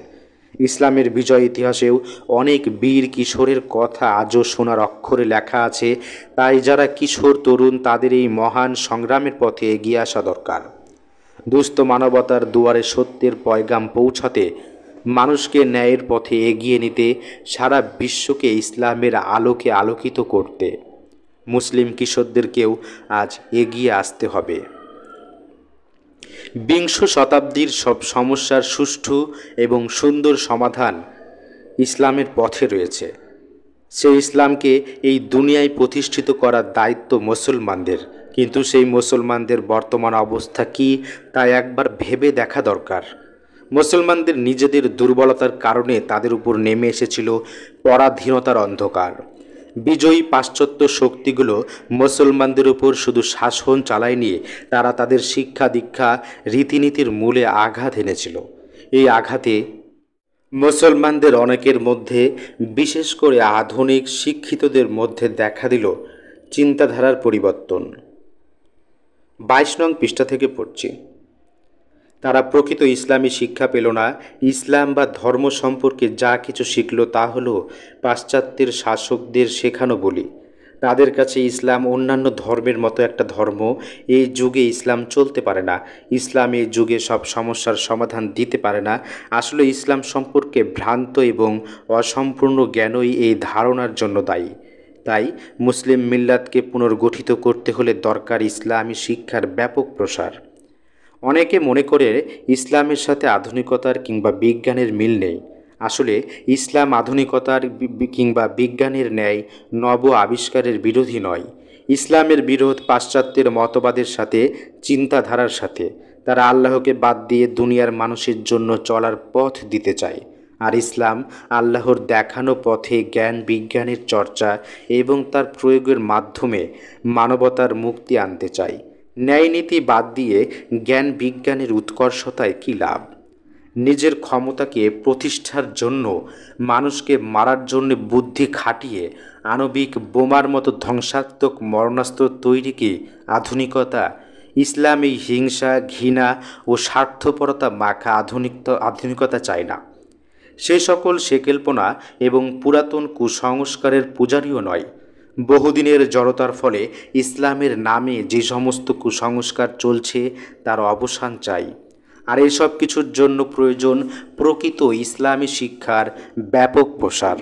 ইসলামের বিজয় ইতিহাসেও অনেক বীর কিশোরের কথা আজও সোনার অক্ষরে লেখা আছে। তাই যারা কিশোর তরুণ, তাদের এই মহান সংগ্রামের পথে এগিয়ে আসা দরকার। দুস্থ মানবতার দুয়ারে সত্যের পয়গাম পৌঁছাতে, মানুষকে ন্যায়ের পথে এগিয়ে নিতে, সারা বিশ্বকে ইসলামের আলোকে আলোকিত করতে মুসলিম কিশোরদেরকেও আজ এগিয়ে আসতে হবে। বিংশ শতাব্দীর সব সমস্যার সুষ্ঠু এবং সুন্দর সমাধান ইসলামের পথে রয়েছে। সেই ইসলামকে এই দুনিয়ায় প্রতিষ্ঠিত করার দায়িত্ব মুসলমানদের। কিন্তু সেই মুসলমানদের বর্তমান অবস্থা কি তা একবার ভেবে দেখা দরকার। মুসলমানদের নিজেদের দুর্বলতার কারণে তাদের উপর নেমে এসেছিল পরাধীনতার অন্ধকার। বিজয়ী পাশ্চাত্য শক্তিগুলো মুসলমানদের উপর শুধু শাসন চালায়নি, তারা তাদের শিক্ষা দীক্ষা রীতিনীতির মূলে আঘাত এনেছিল। এই আঘাতে মুসলমানদের অনেকের মধ্যে, বিশেষ করে আধুনিক শিক্ষিতদের মধ্যে দেখা দিল চিন্তাধারার পরিবর্তন। 22 নং পৃষ্ঠা থেকে পড়ছি। তারা প্রকৃত ইসলামী শিক্ষা পেল না। ইসলাম বা ধর্ম সম্পর্কে যা কিছু শিখল তা হলো পাশ্চাত্যের শাসকদের শেখানো বলি। তাদের কাছে ইসলাম অন্যান্য ধর্মের মতো একটা ধর্ম। এই যুগে ইসলাম চলতে পারে না। ইসলাম এই যুগে সব সমস্যার সমাধান দিতে পারে না। আসলে ইসলাম সম্পর্কে ভ্রান্ত এবং অসম্পূর্ণ জ্ঞানই এই ধারণার জন্য দায়ী। তাই মুসলিম মিল্লাতকে পুনর্গঠিত করতে হলে দরকার ইসলামী শিক্ষার ব্যাপক প্রসার। অনেকে মনে করে ইসলামের সাথে আধুনিকতার কিংবা বিজ্ঞানের মিল নেই। আসলে ইসলাম আধুনিকতার কিংবা বিজ্ঞানের ন্যায় নব আবিষ্কারের বিরোধী নয়। ইসলামের বিরোধ পাশ্চাত্যের মতবাদের সাথে, চিন্তাধারার সাথে। তারা আল্লাহকে বাদ দিয়ে দুনিয়ার মানুষের জন্য চলার পথ দিতে চায়। আর ইসলাম আল্লাহর দেখানো পথে জ্ঞান বিজ্ঞানের চর্চা এবং তার প্রয়োগের মাধ্যমে মানবতার মুক্তি আনতে চায়। ন্যায়নীতি বাদ দিয়ে জ্ঞান বিজ্ঞানের উৎকর্ষতায় কী লাভ? নিজের ক্ষমতাকে প্রতিষ্ঠার জন্য, মানুষকে মারার জন্য বুদ্ধি খাটিয়ে আণবিক বোমার মতো ধ্বংসাত্মক মরণাস্ত্র তৈরি কি আধুনিকতা? ইসলাম এই হিংসা, ঘৃণা ও স্বার্থপরতা মাখা আধুনিকতা চায় না। সেই সকল সেকেলপনা এবং পুরাতন কুসংস্কারের পূজারীও নয়। বহুদিনের জড়তার ফলে ইসলামের নামে যে সমস্ত কুসংস্কার চলছে তার অবসান চাই। আর এসব কিছুর জন্য প্রয়োজন প্রকৃত ইসলামী শিক্ষার ব্যাপক প্রসার।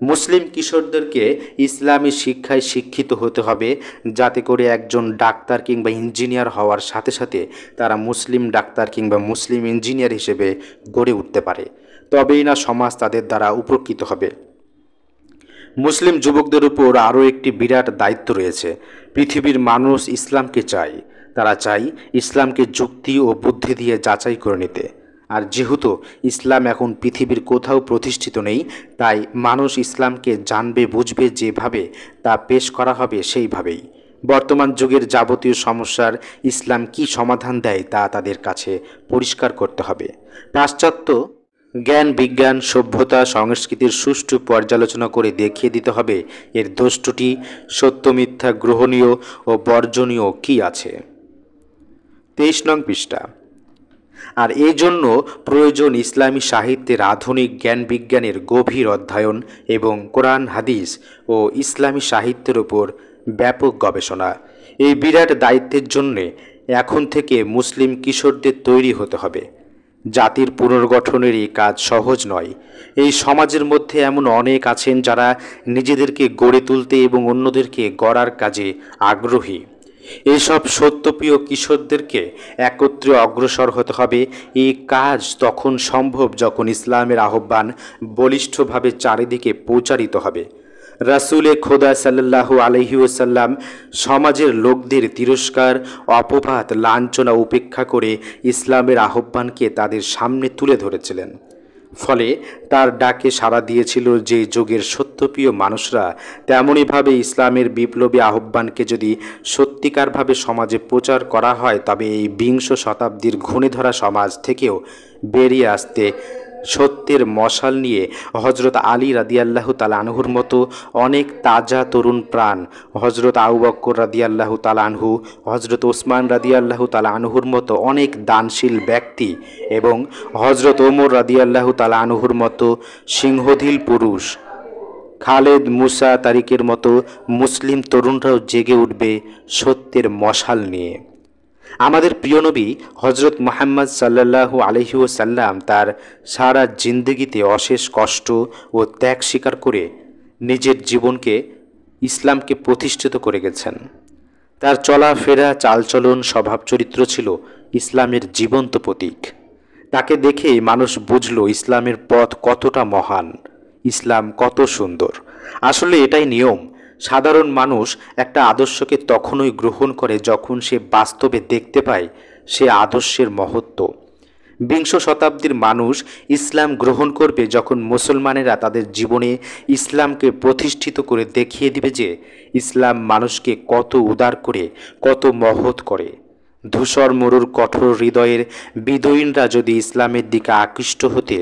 মুসলিম কিশোরদেরকে ইসলামী শিক্ষায় শিক্ষিত হতে হবে, যাতে করে একজন ডাক্তার কিংবা ইঞ্জিনিয়ার হওয়ার সাথে সাথে তারা মুসলিম ডাক্তার কিংবা মুসলিম ইঞ্জিনিয়ার হিসেবে গড়ে উঠতে পারে। তবেই না সমাজ তাদের দ্বারা উপকৃত হবে। মুসলিম যুবকদের উপর আরও একটি বিরাট দায়িত্ব রয়েছে। পৃথিবীর মানুষ ইসলামকে চায়। তারা চায় ইসলামকে যুক্তি ও বুদ্ধি দিয়ে যাচাই করে নিতে। আর যেহেতু ইসলাম এখন পৃথিবীর কোথাও প্রতিষ্ঠিত নেই, তাই মানুষ ইসলামকে জানবে, বুঝবে যেভাবে তা পেশ করা হবে সেইভাবেই। বর্তমান যুগের যাবতীয় সমস্যার ইসলাম কী সমাধান দেয় তা তাদের কাছে পরিষ্কার করতে হবে। পাশ্চাত্য জ্ঞান বিজ্ঞান সভ্যতা সংস্কৃতির সুষ্ঠু পর্যালোচনা করে দেখিয়ে দিতে হবে এর দোষ ত্রুটি, সত্য মিথ্যা, গ্রহণীয় ও বর্জনীয় কী আছে। 23 নং পৃষ্ঠা। আর এই জন্য প্রয়োজন ইসলামী সাহিত্যের আধুনিক জ্ঞান বিজ্ঞানের গভীর অধ্যয়ন এবং কোরআন হাদিস ও ইসলামী সাহিত্যের উপর ব্যাপক গবেষণা। এই বিরাট দায়িত্বের জন্যে এখন থেকে মুসলিম কিশোরদের তৈরি হতে হবে। জাতির পুনর্গঠনের এই কাজ সহজ নয়। এই সমাজের মধ্যে এমন অনেক আছেন যারা নিজেদেরকে গড়ে তুলতে এবং অন্যদেরকে গড়ার কাজে আগ্রহী। এসব সত্যপ্রিয় কিশোরদেরকে একত্রে অগ্রসর হতে হবে। এই কাজ তখন সম্ভব যখন ইসলামের আহ্বান বলিষ্ঠভাবে চারিদিকে প্রচারিত হবে। রাসূলে খোদা সাল্লাল্লাহু আলাইহি ওয়াসাল্লাম সমাজের লোকদের তিরস্কার, অপবাদ, লাঞ্ছনা উপেক্ষা করে ইসলামের আহ্বানকে তাদের সামনে তুলে ধরেছিলেন। ফলে তার ডাকে সাড়া দিয়েছিল যে যুগের সত্যপ্রিয় মানুষরা। তেমনইভাবে ইসলামের বিপ্লবী আহ্বানকে যদি সত্যিকারভাবে সমাজে প্রচার করা হয়, তবে এই 20 শতাব্দীর ঘুণে ধরা সমাজ থেকেও বেরিয়ে আসতে সত্যের মশাল নিয়ে হজরত আলী রাদিয়াল্লাহু তাআলা আনহুর মতো অনেক তাজা তরুণ প্রাণ, হজরত আবু বকর রাদিয়াল্লাহু তাআলা আনহু, হজরত ওসমান রাদিয়াল্লাহু তাআলা আনহুর মতো অনেক দানশীল ব্যক্তি এবং হজরত ওমর রাদিয়াল্লাহু তাআলা আনহুর মতো সিংহধীল পুরুষ, খালেদ, মুসা, তারিকের মতো মুসলিম তরুণরাও জেগে উঠবে সত্যের মশাল নিয়ে। আমাদের প্রিয় নবী হজরত মুহাম্মদ সাল্লাল্লাহু আলাইহি ওয়াসাল্লাম তার সারা জিন্দেগিতে অশেষ কষ্ট ও ত্যাগ স্বীকার করে নিজের জীবনকে ইসলামকে প্রতিষ্ঠিত করে গেছেন। তার চলাফেরা, চালচলন, স্বভাব চরিত্র ছিল ইসলামের জীবন্ত প্রতীক। তাকে দেখেই মানুষ বুঝল ইসলামের পথ কতটা মহান, ইসলাম কত সুন্দর। আসলে এটাই নিয়ম। সাধারণ মানুষ একটা আদর্শকে তখনই গ্রহণ করে যখন সে বাস্তবে দেখতে পায় সে আদর্শের মহত্ব। 20 শতাব্দীর মানুষ ইসলাম গ্রহণ করবে যখন মুসলমানেরা তাদের জীবনে ইসলামকে প্রতিষ্ঠিত করে দেখিয়ে দিবে যে ইসলাম মানুষকে কত উদার করে, কত মহৎ করে। ধূসর মরুর কঠোর হৃদয়ের বিদয়ীনরা যদি ইসলামের দিকে আকৃষ্ট হতে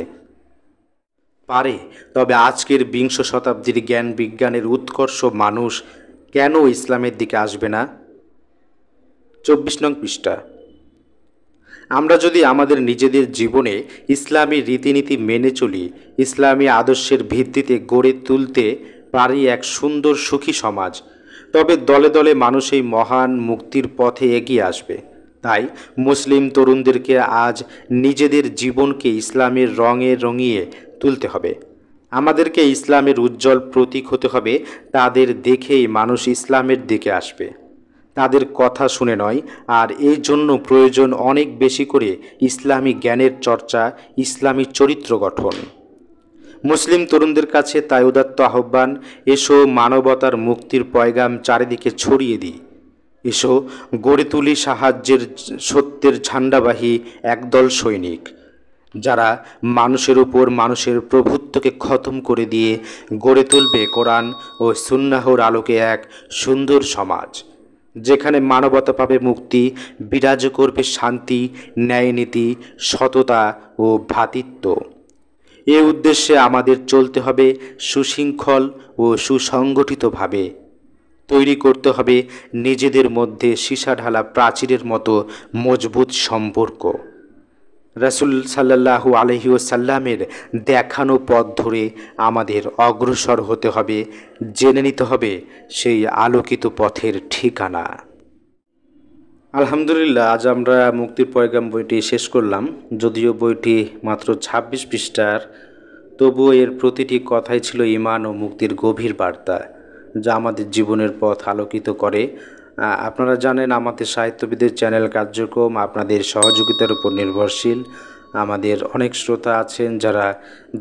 পারে, তবে আজকের 20 শতাব্দীর জ্ঞান বিজ্ঞানের উৎকর্ষ মানুষ কেন ইসলামের দিকে আসবে না? 24 নং পৃষ্ঠা। আমরা যদি আমাদের নিজেদের জীবনে ইসলামী রীতিনীতি মেনে চলি, ইসলামী আদর্শের ভিত্তিতে গড়ে তুলতে পারি এক সুন্দর সুখী সমাজ, তবে দলে দলে মানুষ এই মহান মুক্তির পথে এগিয়ে আসবে। তাই মুসলিম তরুণদেরকে আজ নিজেদের জীবনকে ইসলামের রঙে রঙিয়ে তুলতে হবে। আমাদেরকে ইসলামের উজ্জ্বল প্রতীক হতে হবে। তাদের দেখেই মানুষ ইসলামের দিকে আসবে। তাদের কথা শুনে নয়। আর এই জন্য প্রয়োজন অনেক বেশি করে ইসলামী জ্ঞানের চর্চা, ইসলামী চরিত্র গঠন। মুসলিম তরুণদের কাছে তাই উদাত্ত আহ্বান, এসো মানবতার মুক্তির পয়গাম চারিদিকে ছড়িয়ে দিই। এসো গড়ে তুলি সাহায্যের সত্যের ঝান্ডাবাহী একদল সৈনিক, যারা মানুষের উপর মানুষের প্রভুত্বকে খতম করে দিয়ে গড়ে তুলবে কোরআন ও সুন্নাহর আলোকে এক সুন্দর সমাজ, যেখানে মানবতা পাবে মুক্তি, বিরাজ করবে শান্তি, ন্যায়নীতি, সততা ও ভ্রাতৃত্ব। এ উদ্দেশ্যে আমাদের চলতে হবে সুশৃঙ্খল ও সুসংগঠিতভাবে। তৈরি করতে হবে নিজেদের মধ্যে সীসাঢালা প্রাচীরের মতো মজবুত সম্পর্ক। রাসূল সাল্লাল্লাহু আলাইহি ওয়াসাল্লামের দেখানো পথ ধরে আমাদের অগ্রসর হতে হবে, জেনে নিতে হবে সেই আলোকিত পথের ঠিকানা। আলহামদুলিল্লাহ, আজ আমরা মুক্তির পয়গাম বইটি শেষ করলাম। যদিও বইটি মাত্র ২৬ পৃষ্ঠার, তবুও এর প্রতিটি কথাই ছিল ঈমান ও মুক্তির গভীর বার্তা, যা আমাদের জীবনের পথ আলোকিত করে। আপনারা জানেন, আমাদের সাহিত্যবিদের চ্যানেল কার্যক্রম আপনাদের সহযোগিতার উপর নির্ভরশীল। আমাদের অনেক শ্রোতা আছেন যারা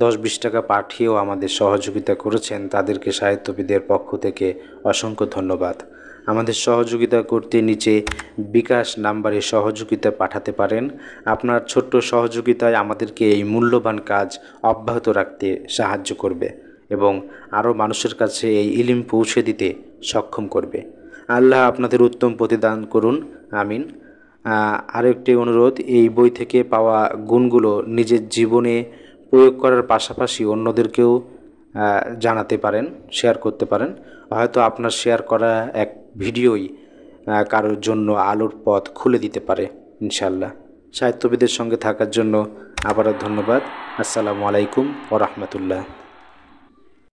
১০-২০ টাকা পাঠিয়েও আমাদের সহযোগিতা করেছেন। তাদেরকে সাহিত্যবিদের পক্ষ থেকে অসংখ্য ধন্যবাদ। আমাদের সহযোগিতা করতে নিচে বিকাশ নাম্বারে সহযোগিতা পাঠাতে পারেন। আপনার ছোট্ট সহযোগিতায় আমাদেরকে এই মূল্যবান কাজ অব্যাহত রাখতে সাহায্য করবে এবং আরও মানুষের কাছে এই ইলম পৌঁছে দিতে সক্ষম করবে। আল্লাহ আপনাদের উত্তম প্রতিদান করুন, আমিন। আরেকটি অনুরোধ, এই বই থেকে পাওয়া গুণগুলো নিজের জীবনে প্রয়োগ করার পাশাপাশি অন্যদেরকেও জানাতে পারেন, শেয়ার করতে পারেন। হয়তো আপনার শেয়ার করা এক ভিডিওই কারোর জন্য আলোর পথ খুলে দিতে পারে ইনশাআল্লাহ। সাহিত্যবিদের সঙ্গে থাকার জন্য আবারও ধন্যবাদ। আসসালামু আলাইকুম ওয়া রাহমাতুল্লাহ।